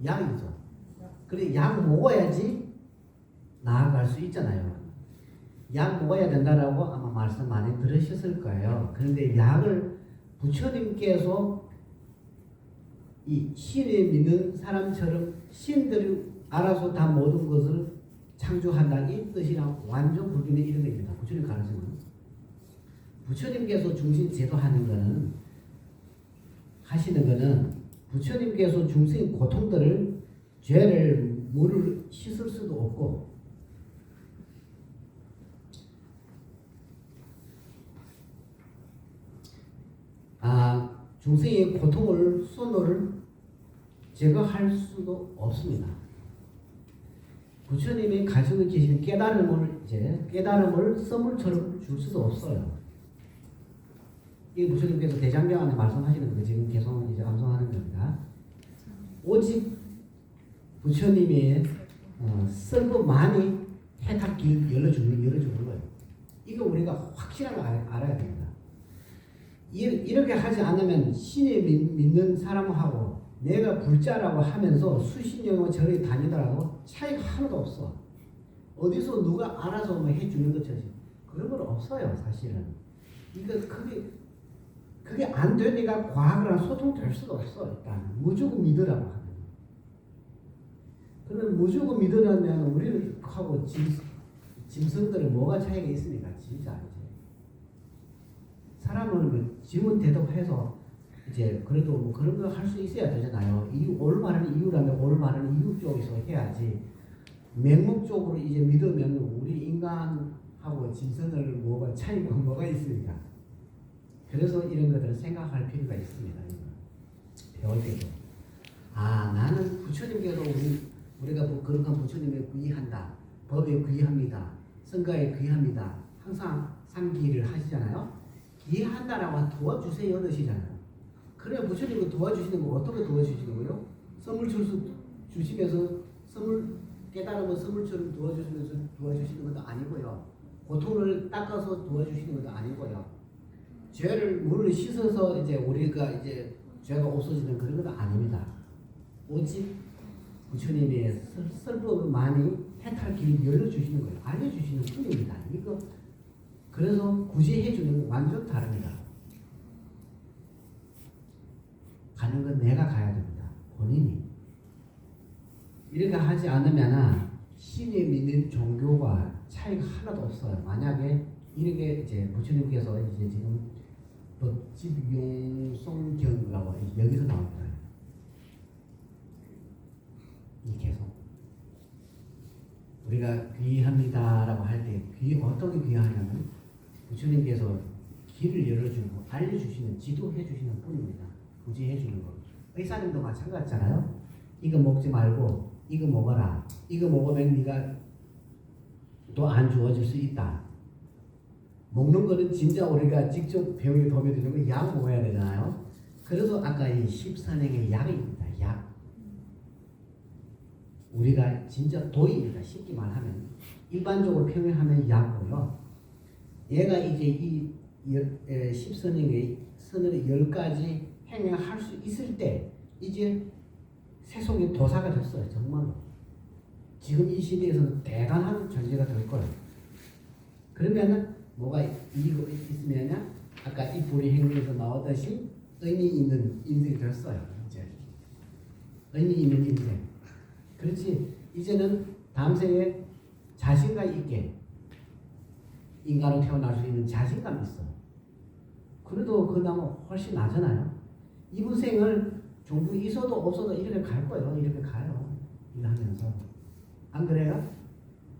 약이죠. 그래, 약 먹어야지 나아갈 수 있잖아요. 약 먹어야 된다라고 아마 말씀 많이 들으셨을 거예요. 그런데 약을 부처님께서 이 신을 믿는 사람처럼 신들이 알아서 다 모든 것을 창조한다, 이 뜻이랑 완전 불교는 이런 겁니다. 부처님 가르치는. 부처님께서 중생 제도하는 거는 하시는 거는 부처님께서 중생 고통들을 죄를 물을 씻을 수도 없고 중생의 고통을 손을 제거할 수도 없습니다. 부처님이 가지고 계신 깨달음을 선물처럼 줄 수도 없어요. 이 부처님께서 대장경안에 말씀하시는 거 지금 계속 이제 암송하는 겁니다. 오직 부처님의 설법만이 해탈길 열어주는 거예요. 이거 우리가 확실하게 알아야 됩니다. 이렇게 하지 않으면 신이 믿는 사람하고 내가 불자라고 하면서 수십 년을 절에 다니더라도 차이가 하나도 없어. 어디서 누가 알아서 뭐 해주는 것처럼 그런 건 없어요, 사실은. 이거 그게 안 되니까 과학이랑 소통될 수가 없어. 일단 무조건 믿으라고 하는. 그러면 무조건 믿으라면 우리는 하고 짐승들은 뭐가 차이가 있습니까? 진짜 이제 사람은 질문 대답해서 이제 그래도 뭐 그런 거 할 수 있어야 되잖아요. 올바른 이유라면 올바른 이유 쪽에서 해야지. 맹목적으로 이제 믿으면 우리 인간하고 짐승들 뭐가 차이가 뭐가 있습니까? 그래서 이런 것들을 생각할 필요가 있습니다. 배울 때도 나는 부처님께로 우리가 뭐 그런 건 부처님에 귀의한다, 법에 귀의합니다, 성가에 귀의합니다. 항상 삼기를 하시잖아요. 귀의한다라고 도와주세요 그러시잖아요. 그래 부처님이 도와주시는 거 어떻게 도와주시는 거요? 선물 주시면서 선물 깨달음을 선물처럼 도와주시면서 도와주시는 것도 아니고요. 고통을 닦아서 도와주시는 것도 아니고요. 죄를 물을 씻어서 이제 우리가 이제 죄가 없어지는 그런 것도 아닙니다. 오직 부처님의 설법만이 해탈 길을 열어주시는 거예요. 알려주시는 뿐입니다. 이거 그래서 굳이 해주는 건 완전 다릅니다. 가는 건 내가 가야 됩니다. 본인이. 이렇게 하지 않으면 신이 믿는 종교가 차이가 하나도 없어요. 만약에 이렇게 이제 부처님께서 이제 지금 법집용성경이라고 여기서 나옵니다. 이 계속 우리가 귀의합니다라고 할 때 어떻게 귀의하냐면 부처님께서 길을 열어주고 알려주시는 지도해주시는 뿐입니다. 굳이 해주는 거. 의사님도 마찬가지잖아요. 이거 먹지 말고 이거 먹어라. 이거 먹으면 네가 또 안 좋아질 수 있다. 먹는 거는 진짜 우리가 직접 병에 도움이 되는 거 약 먹어야 되잖아요. 그래서 아까 이 십선행의 약입니다. 약. 우리가 진짜 도입니다. 쉽게 말하면 일반적으로 표현하면 약고요. 얘가 이제 이 십선행의 선을 10가지 행할 수 있을 때 이제 세속의 도사가 됐어요. 정말로. 지금 이 시대에서는 대단한 존재가 될 거예요. 그러면은 뭐가 이거 있으면은 아까 이 불의 행위에서 나오듯이 의미 있는 인생이 됐어요. 이제 의미 있는 인생. 그렇지. 이제는 다음 생에 자신감 있게 인간으로 태어날 수 있는 자신감이 있어. 그래도 그나마 훨씬 나잖아요. 이번 생을 종부 있어도 없어도 이렇게 갈 거예요. 이렇게 가요. 일하면서. 안 그래요?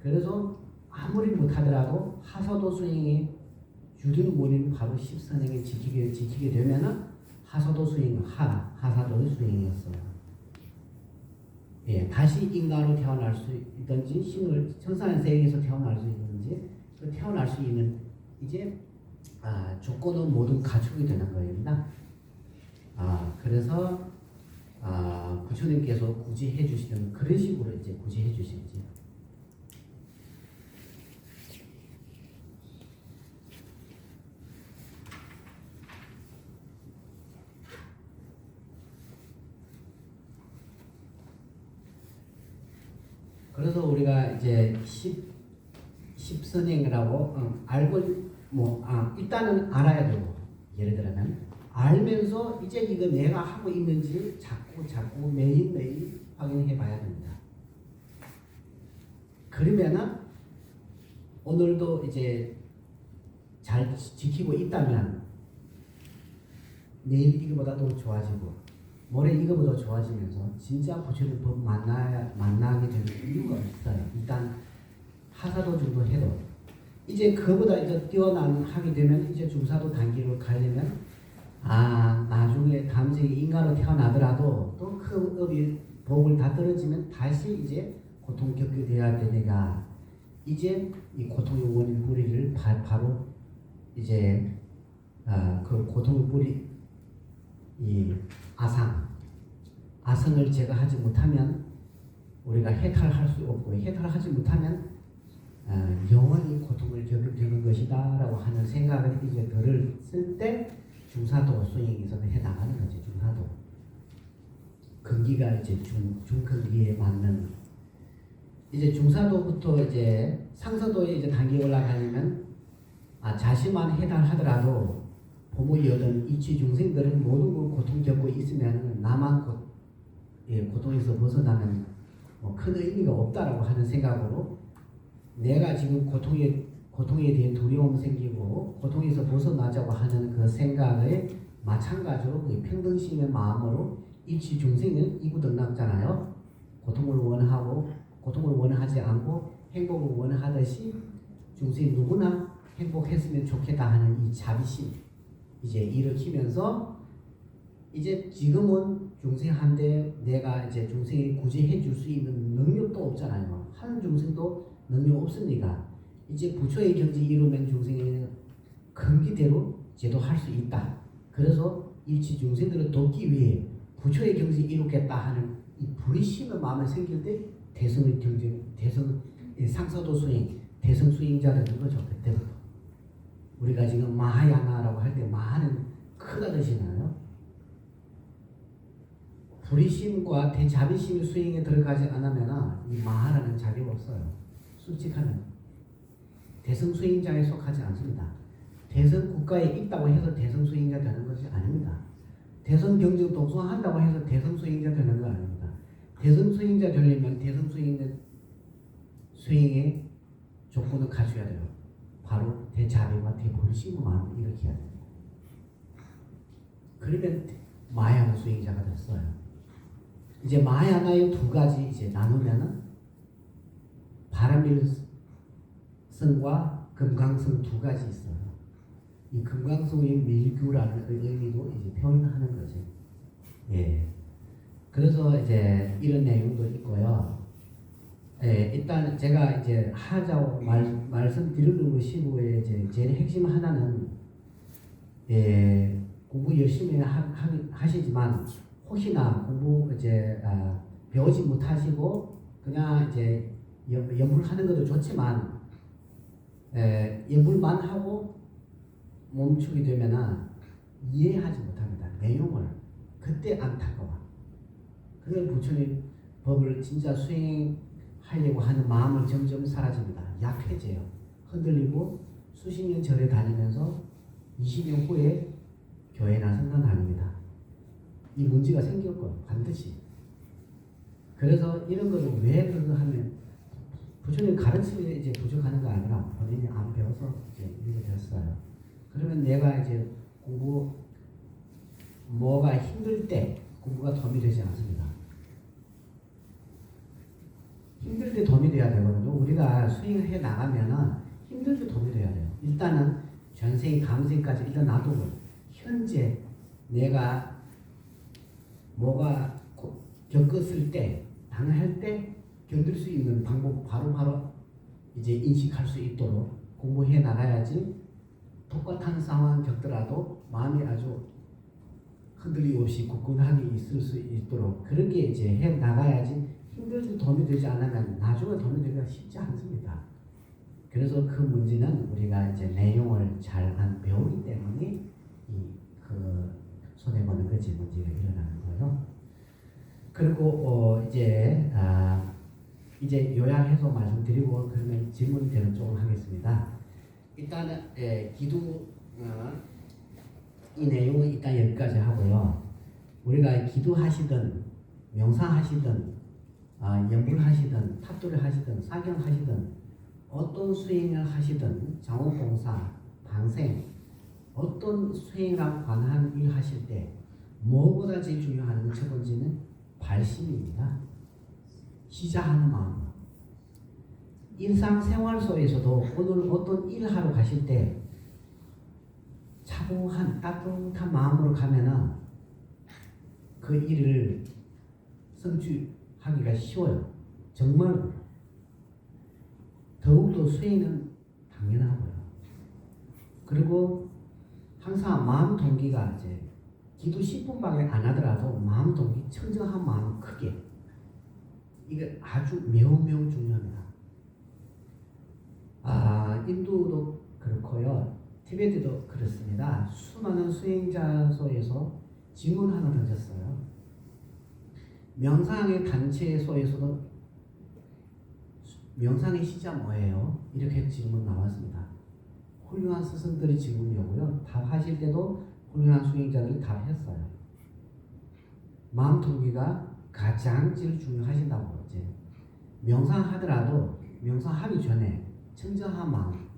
그래서 아무리 못하더라도 하사도 수행이 주된 원인 바로 십선행을 지키게 되면은 하사도 수행, 하사도 수행이었어요. 예, 다시 인간으로 태어날 수 있든지 천상의 세계에서 태어날 수 있든지 태어날 수 있는 이제 조건은 모두 갖추게 되는 거입니다. 그래서 부처님께서 굳이 해주시는 그런 식으로 이제 굳이 해주시지. 그래서 우리가 이제 십선행이라고 알고 일단은 알아야 되고 예를 들면 알면서 이제 이거 내가 하고 있는지 자꾸 매일 확인해 봐야 됩니다. 그러면은 오늘도 이제 잘 지키고 있다면 내일 이거보다 더 좋아지고 모레 이거보다 좋아지면서 진짜 부처님 법 만나게 되는 이유가 없어요. 일단 하사도 정도 해도 이제 그보다 이제 뛰어나게 되면 이제 중사도 단계로 가려면 나중에 다음 생에 인간으로 태어나더라도 또 그 업이 복을 다 떨어지면 다시 이제 고통 겪게 돼야 되니까 이제 이 고통의 원인 뿌리를 바로 이제 그 고통의 뿌리 이 아성을 제거하지 못하면 우리가 해탈할 수 없고 해탈하지 못하면 영원히 고통을 겪게 되는 것이다라고 하는 생각을 이제 글을 쓸 때 중사도 수행에서는 해 나가는 거지. 중사도 근기가 이제 중근기에 맞는 이제 중사도부터 이제 상사도에 이제 단계 올라가려면 자신만 해탈하더라도 부모이든 이치 중생들은 모든 걸 고통 겪고 있으면 나만 고통에서 벗어나면 큰 의미가 없다라고 하는 생각으로 내가 지금 고통에 대한 두려움 생기고 고통에서 벗어나자고 하는 그 생각에 마찬가지로 평등심의 마음으로 이치 중생은 이구등락잖아요. 고통을 원하고 고통을 원하지 않고 행복을 원하듯이 중생 누구나 행복했으면 좋겠다 하는 이 자비심 이제 일으키면서 이제 지금은 중생한테 내가 이제 중생이 구제해 줄 수 있는 능력도 없잖아요. 하는 중생도 능력 없으니까 이제 부처의 경지 이루면 중생의 근기대로 제도할 수 있다. 그래서 일치 중생들을 돕기 위해 부처의 경지 이루겠다 하는 이 불의심의 마음이 생길 때 대성의 경쟁, 상사도 수행, 대성 수행자라는 거죠. 그때부터 우리가 지금 마하야나라고 할 때 마하는 크다 뜻이나요? 불의심과 대자비심의 수행에 들어가지 않으면 이 마하라는 자비가 없어요. 솔직하면 대성 수행자에 속하지 않습니다. 대성 국가에 있다고 해서 대성 수행자 되는 것이 아닙니다. 대성 경쟁 독성한다고 해서 대성 수행자 되는 거 아닙니다. 대성 수행자 되려면 대성 수행의 조건을 갖춰야 돼요. 바로 대자비와 대불의심의 마음을 일으켜야 됩니다. 그러면 마야나 수행자가 됐어요. 이제 마야나의 두 가지 이제 나누면은 바람일성과 금강성 두 가지 있어요. 이 금강성의 밀규라는 의미도 이제 표현하는 거지. 예. 그래서 이제 이런 내용도 있고요. 예, 일단 제가 이제 하자고 말씀드리는 시부의 이제 제일 핵심 하나는 공부 열심히 하시지만 혹시나 공부 이제 배우지 못하시고 그냥 이제 연불하는 것도 좋지만 연불만 하고 멈추게 되면은 이해하지 못합니다. 내용을 그때 안타까워. 그래서 부처님 법을 진짜 수행하려고 하는 마음은 점점 사라집니다. 약해져요. 흔들리고 수십 년 절에 다니면서 20년 후에 교회 나선 건 아닙니다. 이 문제가 생겼고 반드시. 그래서 이런 거를 왜 그거 하면 부처님 가르침이 이제 부족하는 거 아니라 본인이 안 배워서 이제 이렇게 됐어요. 그러면 내가 이제 뭐가 힘들 때 공부가 도움이 되지 않습니다. 힘들 때 도움이 돼야 되거든요. 우리가 수행해 나가면은 힘들 때 도움이 돼야 돼요. 일단은 전생, 다음생까지 일단 놔두고 현재 내가 뭐가 겪었을 때, 당할 때 견딜 수 있는 방법 바로 이제 인식할 수 있도록 공부해 나가야지. 똑같은 상황 겪더라도 마음이 아주 흔들림 없이 굳건하게 있을 수 있도록 그렇게 이제 해 나가야지. 힘들 때 도움이 되지 않으면 나중에 도움이 되기가 쉽지 않습니다. 그래서 그 문제는 우리가 이제 내용을 잘 안 배우기 때문에 그 손해 보는 거지 문제가 일어나는 거예요. 그리고 이제 요약해서 말씀드리고 그러면 질문대로 조금 하겠습니다. 일단은 기도 이 내용은 일단 여기까지 하고요. 우리가 기도하시든 명상하시든 연불하시든 탑도를 하시든 사경하시든 어떤 수행을 하시든 자원봉사, 평생 어떤 수행이랑 관한 일 하실 때 무엇보다 제일 중요한 건 첫 번째는 발심입니다. 시작하는 마음. 일상생활 속에서도 오늘 어떤 일 하러 가실 때 차분한 따뜻한 마음으로 가면은 그 일을 성취하기가 쉬워요. 정말 더욱더 수행은 당연하고요. 그리고 항상 마음 동기가 이제 기도 10분밖에 안 하더라도 마음 동기 청정한 마음 크게 이게 아주 매우 중요합니다. 인도도 그렇고요. 티베트도 그렇습니다. 수많은 수행자소에서 질문 하나 던졌어요. 명상의 단체소에서도 명상의 시작 뭐예요? 이렇게 질문 나왔습니다. 훌륭한 스승들이 질문이었고요. 답하실 때도 훌륭한 수행자들이 답했어요. 마음 동기가 가장 제일 중요하신다고. 이제 명상하더라도 명상하기 전에 청정한 마음.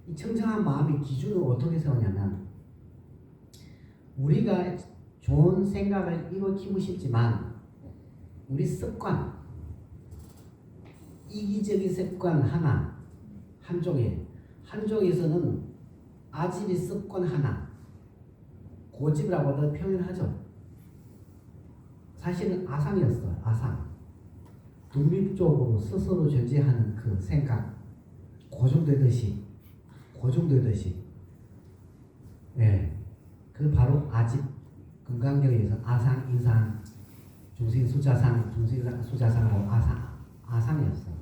이 청정한 마음의 기준을 어떻게 세우냐면 우리가 좋은 생각을 이루기고 싶지만 우리 습관, 이기적인 습관 한쪽에서는 아집의 습관 하나, 고집이라고도 표현하죠. 사실은 아상이었어요. 아상. 독립적으로 스스로 존재하는 그 생각, 고정되듯이. 예, 그 바로 아집. 건강경에서 아상, 인상, 중생수자상, 중생수자상하고 아상이었어.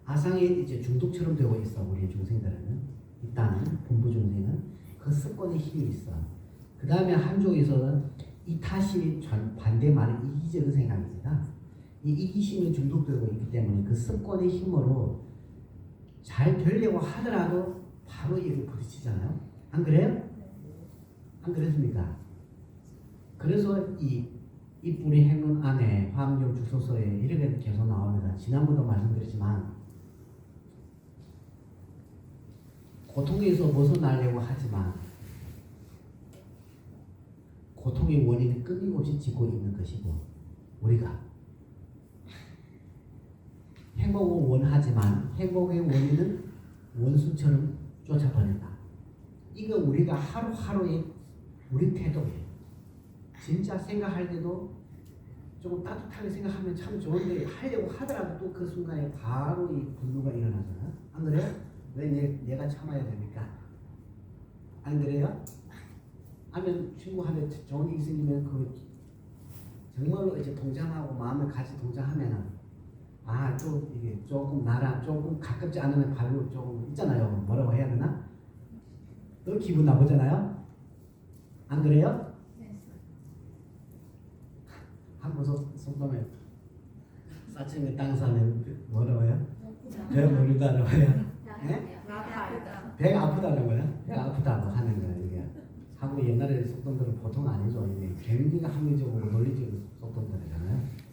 아상에 이제 중독처럼 되고 있어. 우리 중생들은 일단은 본부 중생은 그 습관의 힘이 있어. 그 다음에 한쪽에서는 이타심이 반대 말은 이기적인 생각입니다. 이 이기심에 중독되고 있기 때문에 그 습관의 힘으로 잘 되려고 하더라도 바로 이를 부딪히잖아요. 안 그래요? 안 그랬습니까? 그래서 이 뿌리 행론 안에 화엄경 주소서에 이렇게 계속 나옵니다. 지난번도 말씀드렸지만 고통에서 벗어나려고 하지만 고통의 원인은 끊임없이 짓고 있는 것이고 우리가 행복을 원하지만 행복의 원인은 원수처럼 쫓아버린다. 이거 우리가 하루하루의 우리 태도예요. 진짜 생각할 때도 조금 따뜻하게 생각하면 참 좋은데 하려고 하더라도 또 그 순간에 바로 이 분노가 일어나잖아요. 안 그래요? 왜 내가 참아야 됩니까? 안 그래요? 하면 친구한테 좋은 일이 생기면 그 정말로 이제 동정하고 마음을 같이 동정하면은 또 이게 조금 나랑 조금 가깝지 않으면 바로 조금 있잖아요. 뭐라고 해야 되나? 또 기분 나쁘잖아요. 안 그래요? 한번 속담에 사칭의 땅사는 뭐라고 해요? 배 모르다라고 해요. 네? 배가 아프다는 거야? 배가 아프다고 하는 거야. 이게 한국 옛날에 속담들은 보통 아니죠. 이게 굉장히 합리적으로 논리적인 속담들이잖아요.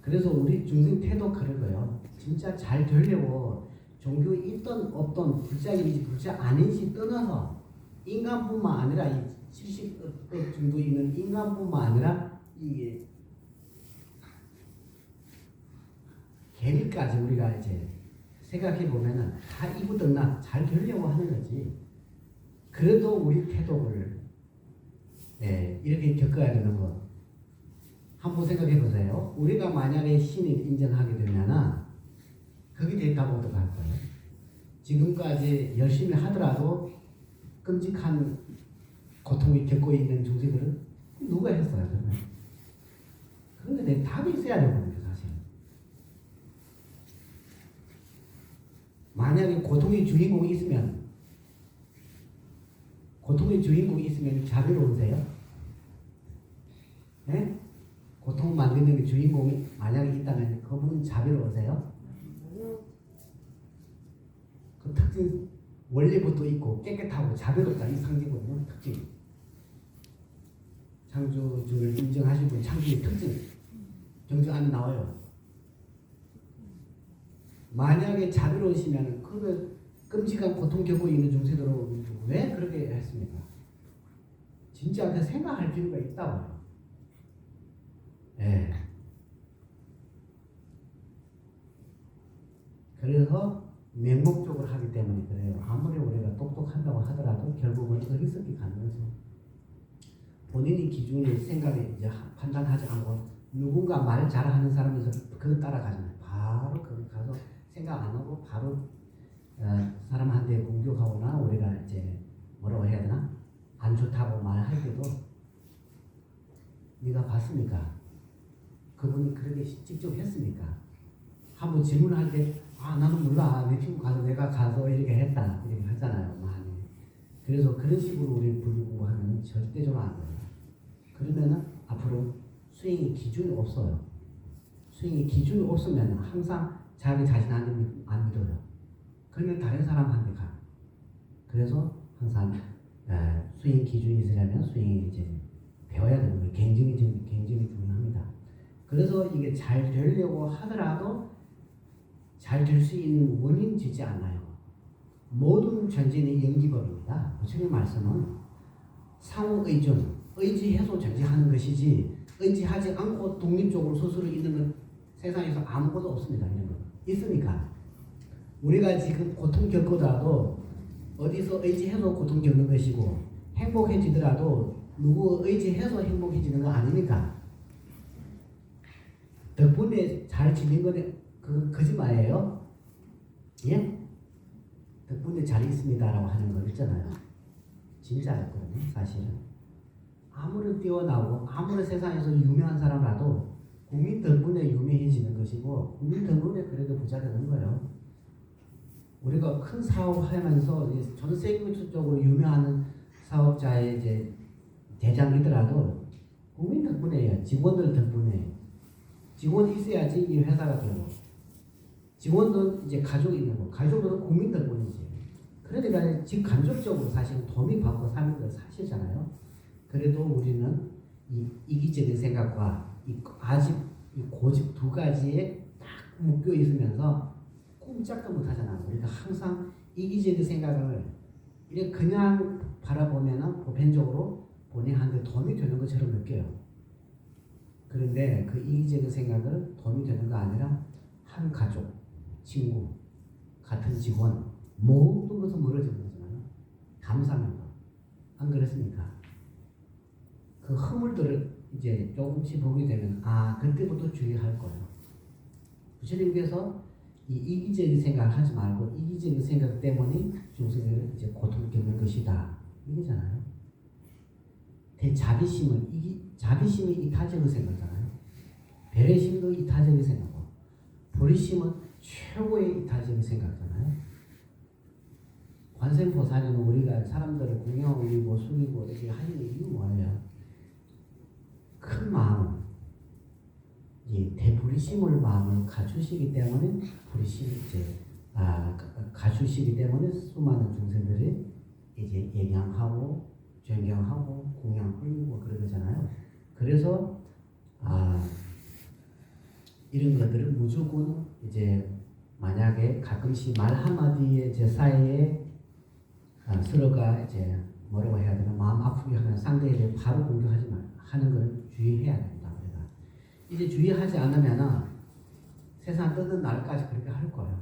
그래서 우리 중생 태도 그런 거예요. 진짜 잘 되려고 종교에 있던 없던 불자인지 불자 아닌지 떠나서 인간뿐만 아니라 이 70억 정도 있는 인간뿐만 아니라 이게 개미까지 우리가 이제 생각해 보면은 다 이부등나 잘 되려고 하는 거지. 그래도 우리 태도를 이렇게 겪어야 되는 거 한번 생각해 보세요. 우리가 만약에 신을 인정하게 되면은 그게 됐다고 어떡할 거예요? 지금까지 열심히 하더라도 끔찍한 고통을 겪고 있는 중생들은 누가 했어요? 그러면? 그런데 내 답이 있어야 되거든요, 사실. 만약에 고통의 주인공이 있으면 자비로우세요? 네? 고통 만드는 주인공이 만약에 있다면 그분은 자비로우세요? 그 특징 원리부터 있고 깨끗하고 자비롭다 이 상징거든요. 특징. 창조주를 인정하신 분 창조의 특징 경주 안에 나와요. 만약에 자비로우시면 그 끔찍한 고통 겪고 있는 중생들은 왜 그렇게 했습니까? 진짜 그 생각할 필요가 있다고요. 예. 그래서 맹목적으로 하기 때문에 그래요. 아무리 우리가 똑똑한다고 하더라도 결국은 어리석게 가는 거죠. 본인이 기준이 생각에 이제 판단하지 않고 누군가 말 잘하는 사람에서 그거 따라가잖아요. 바로 거기 가서 생각 안 하고 바로 사람한테 공격하거나 우리가 이제 뭐라고 해야 되나 안 좋다고 말할 때도 네가 봤습니까? 그분이 그렇게 직접 했습니까? 한번 질문할 때 나는 몰라 내 친구 가서 내가 가서 이렇게 했다 이렇게 하잖아요. 많이. 그래서 그런 식으로 우리 불교 공부하면 절대적으로 안 돼요. 그러면은 앞으로 수행의 기준이 없어요. 수행의 기준이 없으면 항상 자기 자신한테 안 믿어요. 그러면 다른 사람한테 가. 그래서 항상 수행 기준이 있으려면 수행이 이제 배워야 되는 거예요. 굉장히 중요합니다. 그래서 이게 잘 되려고 하더라도 잘 될 수 있는 원인 짓지 않아요. 모든 전제는 연기법입니다. 부처님 말씀은 상호의존, 의지해서 전제하는 것이지 의지하지 않고 독립적으로 스스로 있는 건 세상에서 아무것도 없습니다. 이런 거 있습니까? 우리가 지금 고통 겪더라도 어디서 의지해서 고통 겪는 것이고 행복해지더라도 누구 의지해서 행복해지는 거 아닙니까? 덕분에 잘 지낸 거는 그 거짓말이에요? 예? 덕분에 잘 있습니다라고 하는 거 있잖아요. 진짜였거든요, 사실은. 아무리 뛰어나고 아무리 세상에서 유명한 사람이라도 국민 덕분에 유명해지는 것이고 국민 덕분에 그래도 부자 되는 거예요. 우리가 큰 사업하면서 전 세계적으로 유명한 사업자의 이제 대장이더라도 국민 덕분에요. 직원들 덕분에. 직원이 있어야지 이 회사가 되고 직원도 이제 가족이 있는 거, 가족도 국민 덕분이지. 그러니까 지금 간접적으로 사실 도움이 받고 사는 건 사실이잖아요. 그래도 우리는 이 이기적인 생각과 아직 고집 두 가지에 딱 묶여 있으면서 꼼짝도 못 하잖아. 우리가 항상 이기적인 생각을 이렇게 그냥 바라보면은 보편적으로 본인한테 도움이 되는 것처럼 느껴요. 그런데 그 이기적인 생각을 도움이 되는 거 아니라 한 가족, 친구, 같은 직원 모든 것을 멀어지는 거잖아요. 감사합니다. 안 그렇습니까? 그 허물들을 이제 조금씩 보게 되면 그때부터 주의할 거예요. 부처님께서 이 이기적인 생각을 하지 말고 이기적인 생각 때문에 중생들은 이제 고통 겪는 것이다. 이거잖아요. 자비심이 이타적인 생각이잖아요. 배려심도 이타적인 생각이고 불의심은 최고의 이타적인 생각이잖아요. 관세음보살은 우리가 사람들을 공경하고 숙이고 이렇게 하는 이유가 뭐예요? 큰 마음, 대불의심을 마음을 갖추시기 때문에 갖추시기 때문에 수많은 중생들이 이제 예양하고 존경하고 공양 흘리고 그러잖아요. 그래서 이런 것들을 무조건 이제 만약에 가끔씩 말 한마디에 제 사이에 서로가 이제 뭐라고 해야 되나 마음 아프게 하면 상대에 대해 바로 공격하지 하는 걸 주의해야 됩니다. 우리가 이제 주의하지 않으면은 세상 뜨는 날까지 그렇게 할 거예요.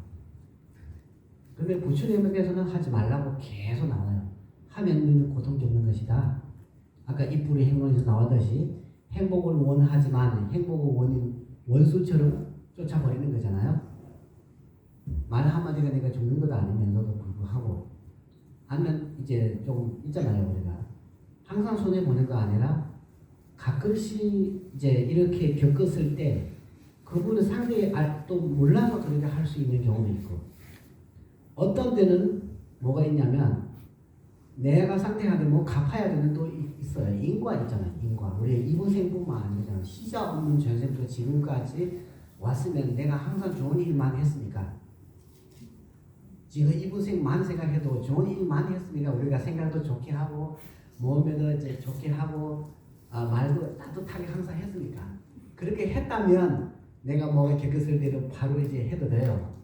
그런데 부처님께서는 하지 말라고 계속 나와요. 하면 너는 고통 겪는 것이다. 아까 이불의 행론에서 나왔듯이 행복을 원하지만 행복을 원수처럼 쫓아버리는 거잖아요. 말 한마디가 내가 죽는 것도 아니면서도 불구하고 아니면 이제 조금 있잖아요. 우리가 항상 손해보는 거 아니라 가끔씩 이제 이렇게 겪었을 때 그분은 상대에 또 몰라서 그렇게 할 수 있는 경우도 있고 어떤 때는 뭐가 있냐면 내가 상대한테 뭐 갚아야 되는 또 있어요. 인과 있잖아요. 인과. 우리 이분생뿐만 아니잖아요. 시자 없는 전생부터 지금까지 왔으면 내가 항상 좋은 일만 했으니까 지금 이분생만 생각해도 좋은 일만 했으니까 우리가 생각도 좋게 하고 몸에도 이제 좋게 하고 말도 따뜻하게 항상 했으니까 그렇게 했다면 내가 뭐가 겪었을 때도 바로 이제 해도 돼요.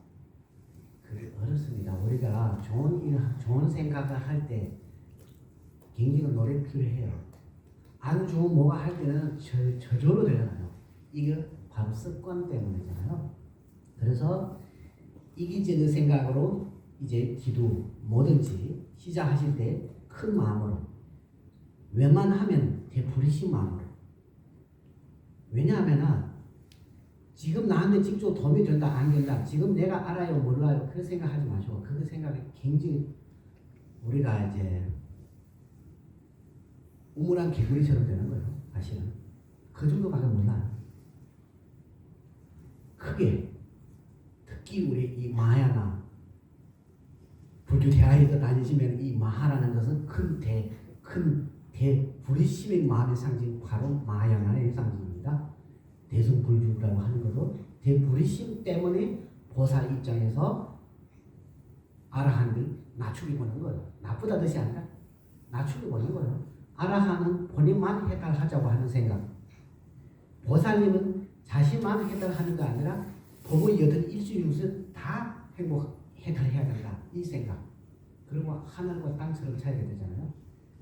그게 어렵습니다. 우리가 좋은 일, 좋은 생각을 할 때 굉장히 노력이 필요해요. 안 좋은 뭐가 할 때는 저절로 되잖아요. 이게 바로 습관 때문이잖아요. 그래서 이기적인 생각으로 이제 기도 뭐든지 시작하실 때 큰 마음으로 웬만하면 되부리신 마음으로. 왜냐하면 지금 나한테 직접 도움이 된다 안 된다 지금 내가 알아요 몰라요 그런 생각하지 마시고 그 생각이 굉장히 우리가 이제 우물한 개구리처럼 되는 거예요. 사실은 그 정도밖에 몰라요. 크게 특히 우리 이 마야나 불교 대학에 다니시면 이 마하라는 것은 큰 대불의심의 마음의 상징 바로 마야나의 상징입니다. 대승불주라고 하는 것도 대불의심 때문에 보살 입장에서 아라한을 낮추게 보는 거예요. 나쁘다 뜻이 아니라 낮추게 보는 거예요. 아라한은 본인만 해탈하자고 하는 생각. 보살님은 자신만 해탈하는 거 아니라 법의 여든 일주일수 다 해탈해야 된다. 이 생각. 그리고 하늘과 땅처럼 차이가 되잖아요.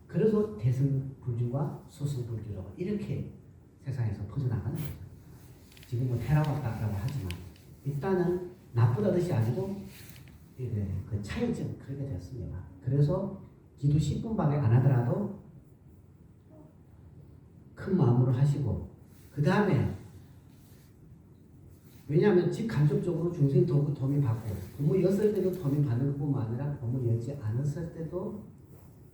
그래서 대승불주와 수승불주라고 이렇게 세상에서 퍼져나가는 거죠. 지금 뭐 테라와다라고 하지만 일단은 나쁘다 뜻이 아니고 그 차이점 그렇게 됐습니다. 그래서 기도 10분밖에 안 하더라도 큰 마음으로 하시고 그 다음에 왜냐하면 직간접적으로 중생 도움이 받고 법문 였을 때도 도움이 받는 것뿐만 아니라 법문 였지 않았을 때도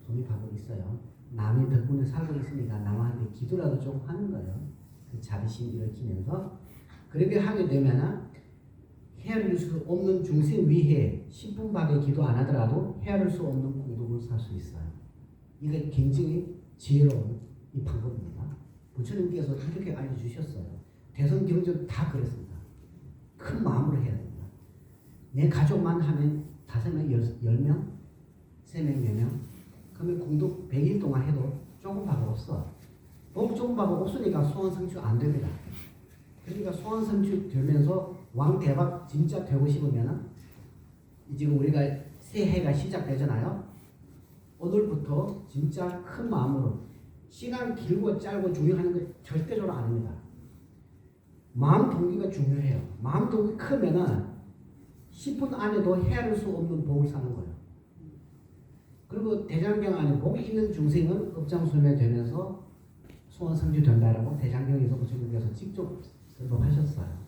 도움이 받고 있어요. 남의 덕분에 살고 있으니까 남한테 기도라도 좀 하는 거예요. 그 자비심 일으키면서 그렇게 하게 되면 헤아릴 수 없는 중생 위해 10분밖에 기도 안 하더라도 헤아릴 수 없는 공덕을 살 수 있어요. 이게 굉장히 지혜로운 이 방법입니다. 부처님께서 이렇게 알려주셨어요. 대성경전 다 그랬습니다. 큰 마음으로 해야 됩니다. 내 가족만 하면 5명, 10명, 3명, 4명 그러면 공덕 100일 동안 해도 조금밖에 없어. 조금밖에 없으니까 소원 성취 안 됩니다. 그러니까 소원 성취 되면서 왕 대박 진짜 되고 싶으면 지금 우리가 새해가 시작되잖아요. 오늘부터 진짜 큰 마음으로 시간 길고 짧고 중요한 거 절대적으로 아닙니다. 마음 동기가 중요해요. 마음 동기 크면은 10분 안에도 헤아릴 수 없는 복을 사는 거예요. 그리고 대장경 안에 복이 있는 중생은 업장소멸 되면서 소원 성취된다라고 대장경에서 부처님께서 직접 설법하셨어요.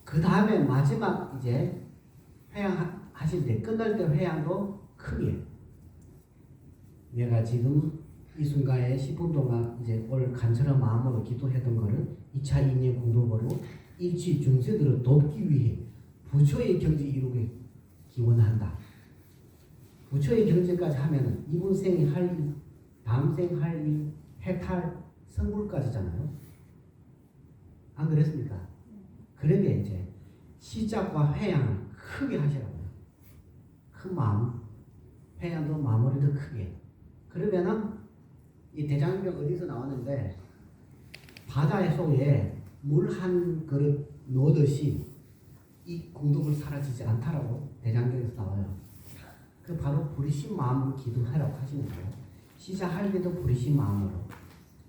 그 다음에 마지막 이제 회양하실 때 끝날 때 회양도 크게 내가 지금 이 순간에 10분 동안 이제 올 간절한 마음으로 기도했던 거를 2차 인연 공동으로 일치 중세들을 돕기 위해 부처의 경지 이루게 기원한다. 부처의 경지까지 하면은 이번 생이 할 일, 다음 생 할 일, 해탈, 성불까지잖아요. 안 그랬습니까? 그런데 이제 시작과 회양을 크게 하시라고요. 큰 마음, 회양도 마무리도 크게. 그러면은 이 대장경 어디서 나왔는데 바다 속에 물 한 그릇 넣듯이 이 공덕을 사라지지 않다라고 대장경에서 나와요. 그 바로 부리신 마음으로 기도하라고 하시는 거예요. 시작할 때도 부리신 마음으로,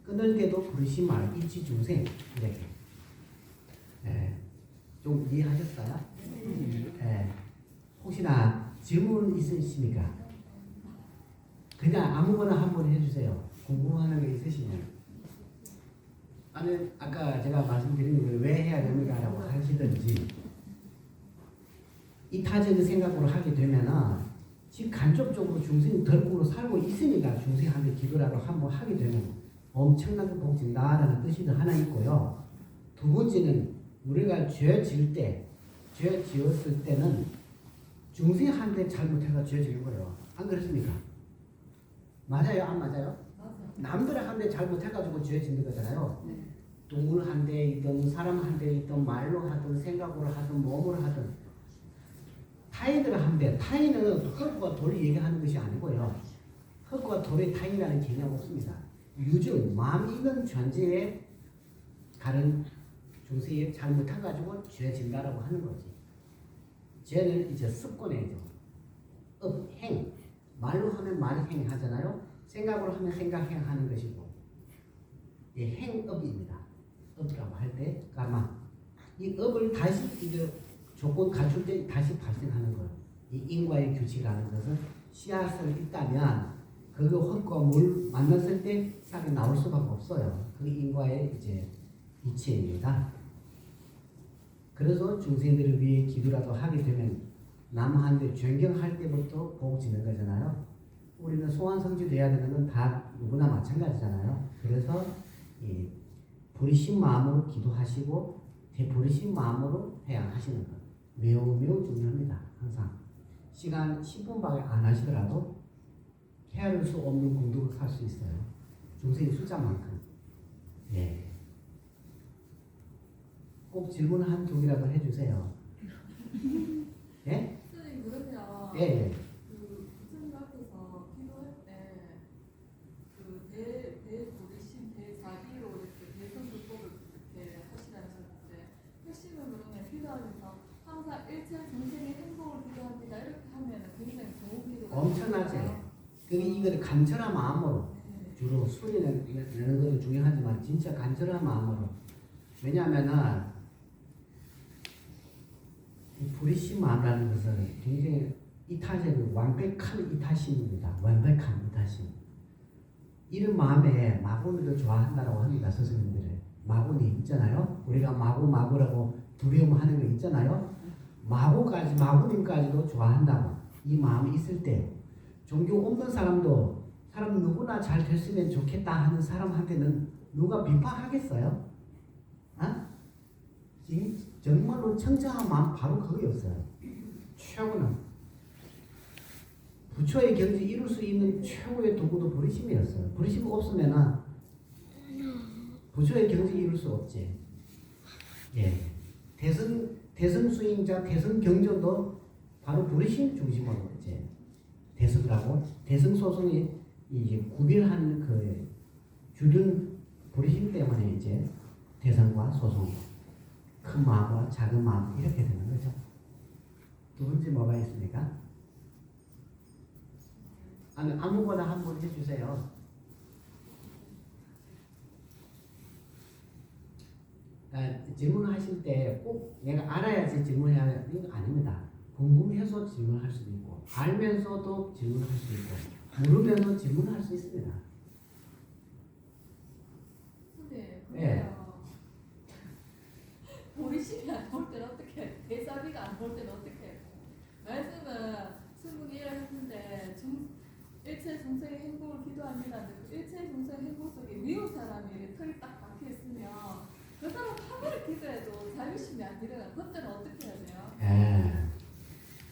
끊을 때도 부리신 마음, 일치 중생 이렇게. 좀 이해하셨어요? 혹시나 질문 있으십니까? 그냥 아무거나 한번 해주세요. 궁금하는 게 있으시면. 아니 아까 제가 말씀드린 걸 왜 해야 됩니까? 라고 하시든지 이타적인 생각으로 하게 되면은 지금 간접적으로 중생이 덜국으로 살고 있으니까 중생한테 기도라도 한번 하게 되면 엄청나게 복진다라는 뜻이 하나 있고요. 두 번째는 우리가 죄 지을 때, 죄 지었을 때는 중생한테 잘못해서 죄 지은 거예요. 안 그렇습니까? 맞아요? 안 맞아요? 남들한테 잘못해가지고 죄 짓는 거잖아요. 동물한테 있든 사람한테 있든 말로 하든 생각으로 하든 몸으로 하든 타인들한테, 타인은 흙과 돌이 얘기하는 것이 아니고요. 흙과 돌의 타인이라는 개념 없습니다. 유증, 마음 있는 존재에 다른 중생이 잘못해가지고 죄 진다라고 하는 거지. 죄는 이제 습관이죠. 업, 행. 말로 하면 말, 행 하잖아요. 생각으로 하면 생각, 행 하는 것이고. 이 행업입니다. 업이라고 할 때 까마. 이 업을 다시 이제 조건 갖출 때 다시 발생하는 거예요. 이 인과의 규칙이라는 것은 씨앗을 있다면 그 흙과 물 만났을 때 싹이 나올 수밖에 없어요. 그 인과의 이제 이치입니다. 그래서 중생들을 위해 기도라도 하게 되면 남한테 존경할 때부터 복 지는 거잖아요. 우리는 소환성지 돼야 되는 건 다 누구나 마찬가지잖아요. 그래서 이 부르신 마음으로 기도하시고 되부르신 마음으로 회양하시는 것 매우 중요합니다. 항상 시간 10분밖에 안 하시더라도 헤아릴 수 없는 공덕을 살 수 있어요. 중생의 숫자만큼. 예. 꼭 질문 한 두 개라도 해주세요. 예? 선생님 그러면 예. 그 부처님 앞에서 기도할 때그 대부르심 대자비로 이렇게 대선불법을 이렇게 하시라는 건데 핵심은 그러면 기도하면서 항상 일체 중생의 행복을 기도합니다 이렇게 하면 굉장히 좋은 기도가 엄청나죠. 이거를 간절한 마음으로 주로 소리는 내는 것도 중요하지만 진짜 간절한 마음으로. 왜냐하면은 이 부르심 마음이라는 것은 굉장히 이타적인 완벽한 이타심입니다. 완벽한 이타심. 이런 마음에 마구니를 좋아한다고 합니다. 스승님들은. 마구니 있잖아요. 우리가 마구라고 두려움하는 거 있잖아요. 마구님까지도 좋아한다고. 이 마음이 있을 때 종교 없는 사람도 사람 누구나 잘 됐으면 좋겠다 하는 사람한테는 누가 비판하겠어요? 아? 정말로 청정한 마음 바로 그거였어요. 최고는 부처의 경지 이룰 수 있는 최고의 도구도 부르심이었어요. 부르심 없으면은 부처의 경지 이룰 수 없지. 예. 대승 수행자, 대승 경전도 바로 부르심 중심으로 이제 대승을 하고 대승 소승이 이제 구별하는 그 주된 부르심 때문에 이제 대승과 소승, 큰 마음과 작은 마음 이렇게 되는 거죠. 두 번째 뭐가 있습니까? 아무거나 한번 해주세요. 질문하실 때 꼭 내가 알아야지 질문해야 하는 거 아닙니다. 궁금해서 질문할 수도 있고 알면서도 질문할 수 있고 모르면서 질문할 수 있습니다. 근데 예. 보리심이 안 올 때는 어떻게 해? 대사비가 안 올 때는 어떻게 해? 말씀은 승분이라 했는데 일체 중생의 행복을 기도합니다. 그 일체 중생의 행복 속에 미운 사람이 털이 딱 박혀 있으면 그 사람 하늘을 기도해도 자유심이 안 일어나. 그때는 어떻게 해야 돼요? 예.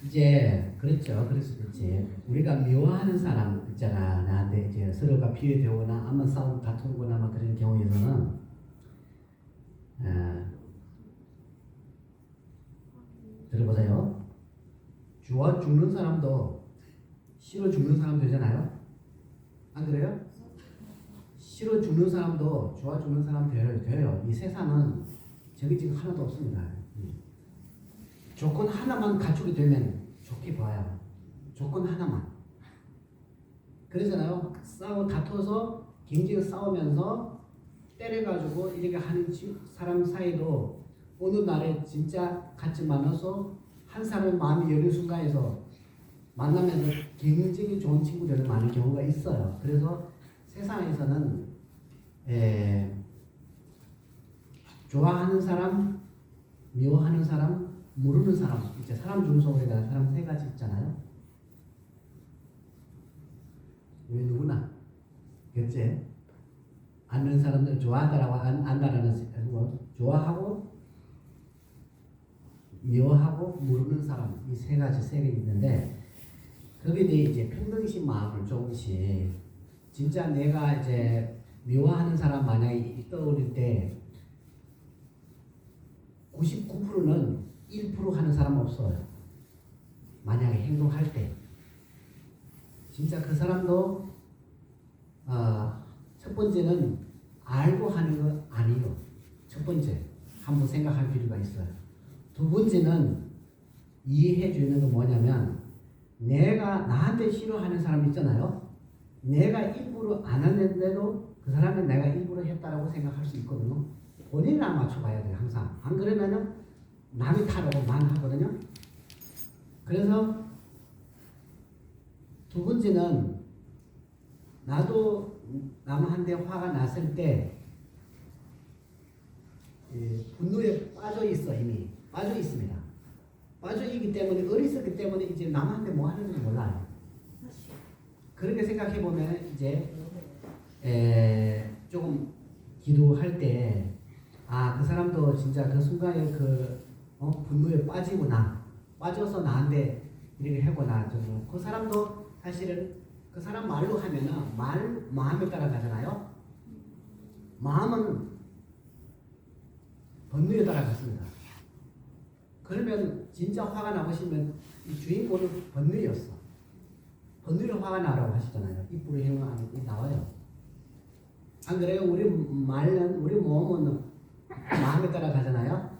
이제 그렇죠. 그럴 수도 있지. 우리가 미워하는 사람 있잖아. 나한테 이제 서로가 비교되거나 한번 싸우고 다투거나 막 그런 경우에서는 들어보세요. 좋아 죽는 사람도 싫어 죽는 사람 되잖아요. 안 그래요? 싫어 죽는 사람도 좋아 죽는 사람 돼요. 이 세상은 정해진 거 하나도 없습니다. 조건 하나만 갖추게 되면 좋게 봐요. 조건 하나만. 그러잖아요. 다투어서 경쟁 싸우면서 때려가지고 이렇게 하는 사람 사이도 어느 날에 진짜 같이 만나서 한 사람의 마음이 열린 순간에서 만나면서 굉장히 좋은 친구들이 많은 경우가 있어요. 그래서 세상에서는 좋아하는 사람, 미워하는 사람, 모르는 사람, 이제 사람 중속에다가 사람 세 가지 있잖아요. 왜 누구나, 그치? 아는 사람들 좋아한다라고 안다라는 좋아하고 미워하고 모르는 사람 이 세 가지 색이 있는데 거기에 대해 이제 평등심 마음을 조금씩 진짜 내가 이제 미워하는 사람 만약에 떠오를 때 99%는 1% 하는 사람 없어요. 만약에 행동할 때 진짜 그 사람도 첫 번째는 알고 하는 거 아니에요. 첫 번째 한번 생각할 필요가 있어요. 두 번째는 이해해 주는 건 뭐냐면 내가 나한테 싫어하는 사람 있잖아요. 내가 일부러 안 했는데도 그 사람은 내가 일부러 했다라고 생각할 수 있거든요. 본인을 안 맞춰봐야 돼요. 항상. 안 그러면은 남이 탓하고만 하거든요. 그래서 두 번째는 나도 남한테 화가 났을 때 분노에 빠져 있어. 이미 빠져 있습니다. 빠져 있기 때문에 어리석기 때문에 이제 남한테 뭐 하는지 몰라요. 그렇게 생각해 보면 이제 조금 기도할 때 아, 그 사람도 진짜 그 순간에 분노에 빠져서 나한테 이렇게 하거나 그 사람도 사실은 그 사람 말로 하면은 마음에 따라 가잖아요. 마음은 번뇌에 따라 갔습니다. 그러면 진짜 화가 나보시면 이 주인공은 번뇌였어. 번뇌로 화가 나라고 하시잖아요. 입으로 행동하는 나와요. 안 그래요? 우리 몸은 마음에 따라 가잖아요.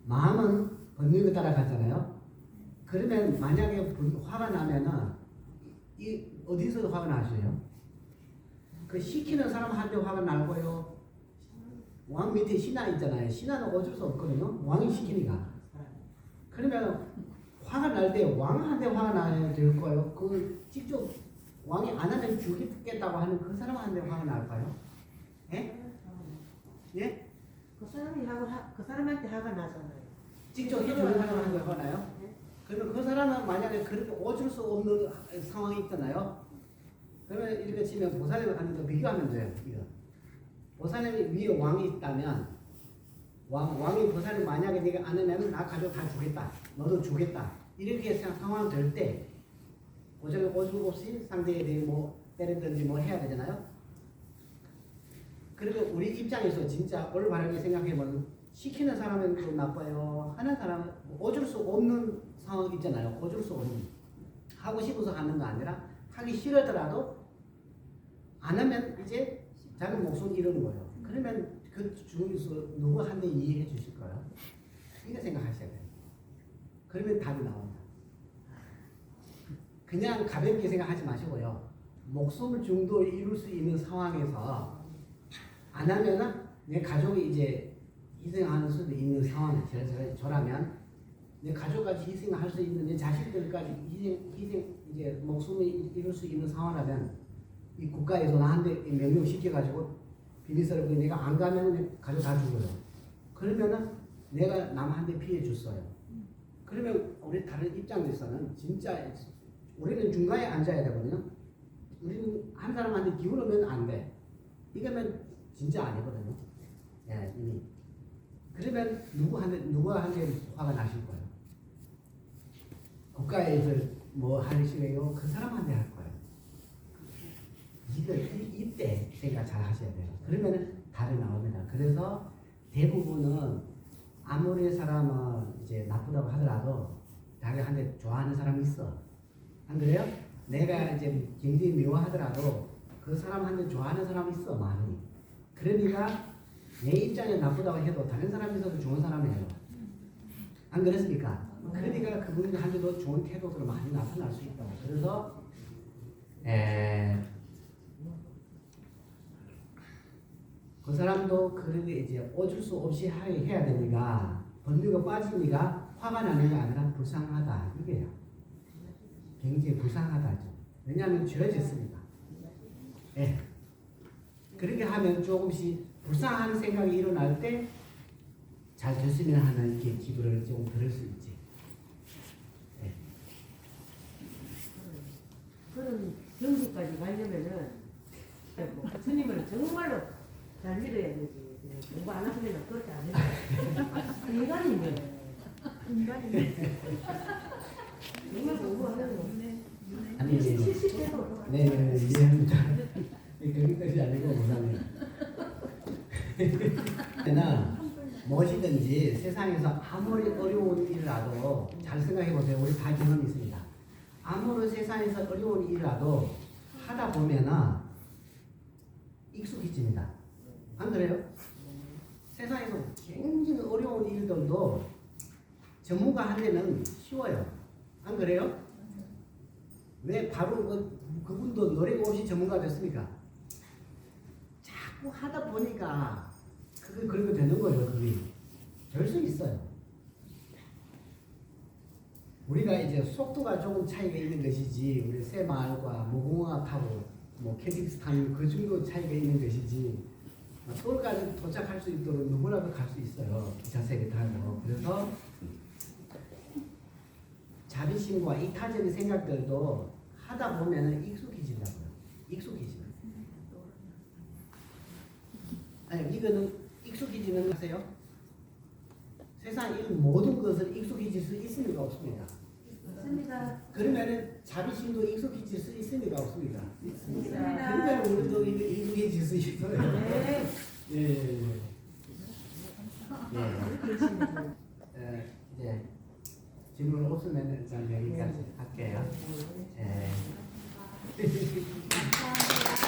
마음은 번뇌에 따라 가잖아요. 그러면 만약에 화가 나면은 이 어디서 화가 나셔요? 그 시키는 사람한테 화가 나고요. 왕 밑에 신하 있잖아요. 신하는 어쩔 수 없거든요. 왕이 시키니까. 그러면 화가 날 때 왕한테 화가 나야 될 거예요. 그 직접 왕이 안 하면 죽이겠다고 하는 그 사람한테 화가 날까요? 예? 예? 그 사람한테 화가 나잖아요. 직접 해주는 사람한테 화가 나요? 그러면 그 사람은 만약에 그렇게 어쩔 수 없는 상황이 있잖아요. 그러면 이렇게 치면 보살님을 하는 거 비교하면 돼요. 이거. 보살님이 위에 왕이 있다면 왕이 보살님 만약에 네가 안 하면 나 가족 다 주겠다. 너도 주겠다. 이렇게 상황 될 때 보살님 어쩔 없이 상대에 대해 뭐 때렸든지 뭐 해야 되잖아요. 그리고 우리 입장에서 진짜 올바르게 생각해보면 시키는 사람은 또 나빠요. 하는 사람은 어쩔 수 없는 상황 있잖아요. 어쩔 수 없는. 하고 싶어서 하는 거 아니라 하기 싫어더라도 안 하면 이제 자기 목숨 잃는 거예요. 그러면 그 중에서 누구한테 이해해 주실 거예요? 이거 생각하셔야 돼요. 그러면 답이 나옵니다. 그냥 가볍게 생각하지 마시고요. 목숨을 중도 이룰 수 있는 상황에서 안 하면은 내 가족이 이제 희생하는 수도 있는 상황. 저라면 내 가족까지 희생할 수 있는 내 자식들까지 희생 이제 목숨을 이룰 수 있는 상황이라면 이 국가에서 나한테 명령 시켜가지고 비밀스럽게 내가 안 가면 내 가족 다 죽어요. 그러면은 내가 남한테 피해 줬어요. 그러면 우리 다른 입장에서는 진짜 우리는 중간에 앉아야 되거든요. 우리는 한 사람한테 기울으면 안 돼. 이거면 진짜 아니거든요. 예, 이미. 그러면 누구한테 화가 나실 거예요? 국가에서 뭐 하시래요? 그 사람한테 할 거예요. 이때 생각 잘 하셔야 돼요. 그러면은 답이 나옵니다. 그래서 대부분은 아무리 사람은 이제 나쁘다고 하더라도 자기한테 좋아하는 사람이 있어. 안 그래요? 내가 이제 굉장히 미워하더라도 그 사람한테 좋아하는 사람이 있어, 많이. 그러니까 내 입장에 나쁘다고 해도 다른 사람이 있어도 좋은 사람이에요. 안 그렇습니까? 그러니까 그분한테도 좋은 태도가 많이 나타날 수 있다고. 그래서 그 사람도 그렇게 이제 어쩔 수 없이 해야 되니까 번뇌가 빠지니까 화가 나는 게 아니라 불쌍하다 이게요. 굉장히 불쌍하다죠. 왜냐하면 죄졌으니까. 예. 그렇게 하면 조금씩 불쌍한 생각이 일어날 때 잘 됐으면 하는 이렇게 기도를 조금 들을 수 있지. 예. 그런 경지까지 가려면은 스님을 정말로 잘 믿어야 되지. 공부 안 하시면 그렇게 안 해요. 인간인데. 정말 공부하는 거. 아니, 70대도. 네, 이해합니다. 거기까지 아니고 뭐냐면 그러나 무엇이든지 세상에서 아무리 어려운 일이라도 잘 생각해 보세요. 우리 다 경험이 있습니다. 아무리 세상에서 어려운 일이라도 하다 보면은 익숙해집니다. 안 그래요? 세상에서 굉장히 어려운 일들도 전문가 한 대는 쉬워요. 안 그래요? 왜 바로 그분도 노래가 없이 전문가 됐습니까? 자꾸 하다 보니까 그게 그렇게 되는 거예요. 그게 될 수 있어요. 우리가 이제 속도가 조금 차이가 있는 것이지, 우리 새마을과 무궁화하고 뭐 캐딕스탄 그 정도 차이가 있는 것이지, 서울까지 도착할 수 있도록 누구라도 갈 수 있어요. 기차세를 타고. 그래서 자비심과 이타적인 생각들도 하다 보면 익숙해진다고요. 익숙해지는. 아니, 이거는 익숙해지는 거세요? 세상 이 모든 것을 익숙해질 수 있습니까? 없습니까? 있습니다. 그러면은 자비심도 익숙해질 수 있습니까? 없습니까? 있습니다. 그러니까 우리도 익숙해질 수 있어요. 네. 예, 예, 예. 예. 이제 질문 없으면 일단 여기까지 할게요. 예. 감사합니다.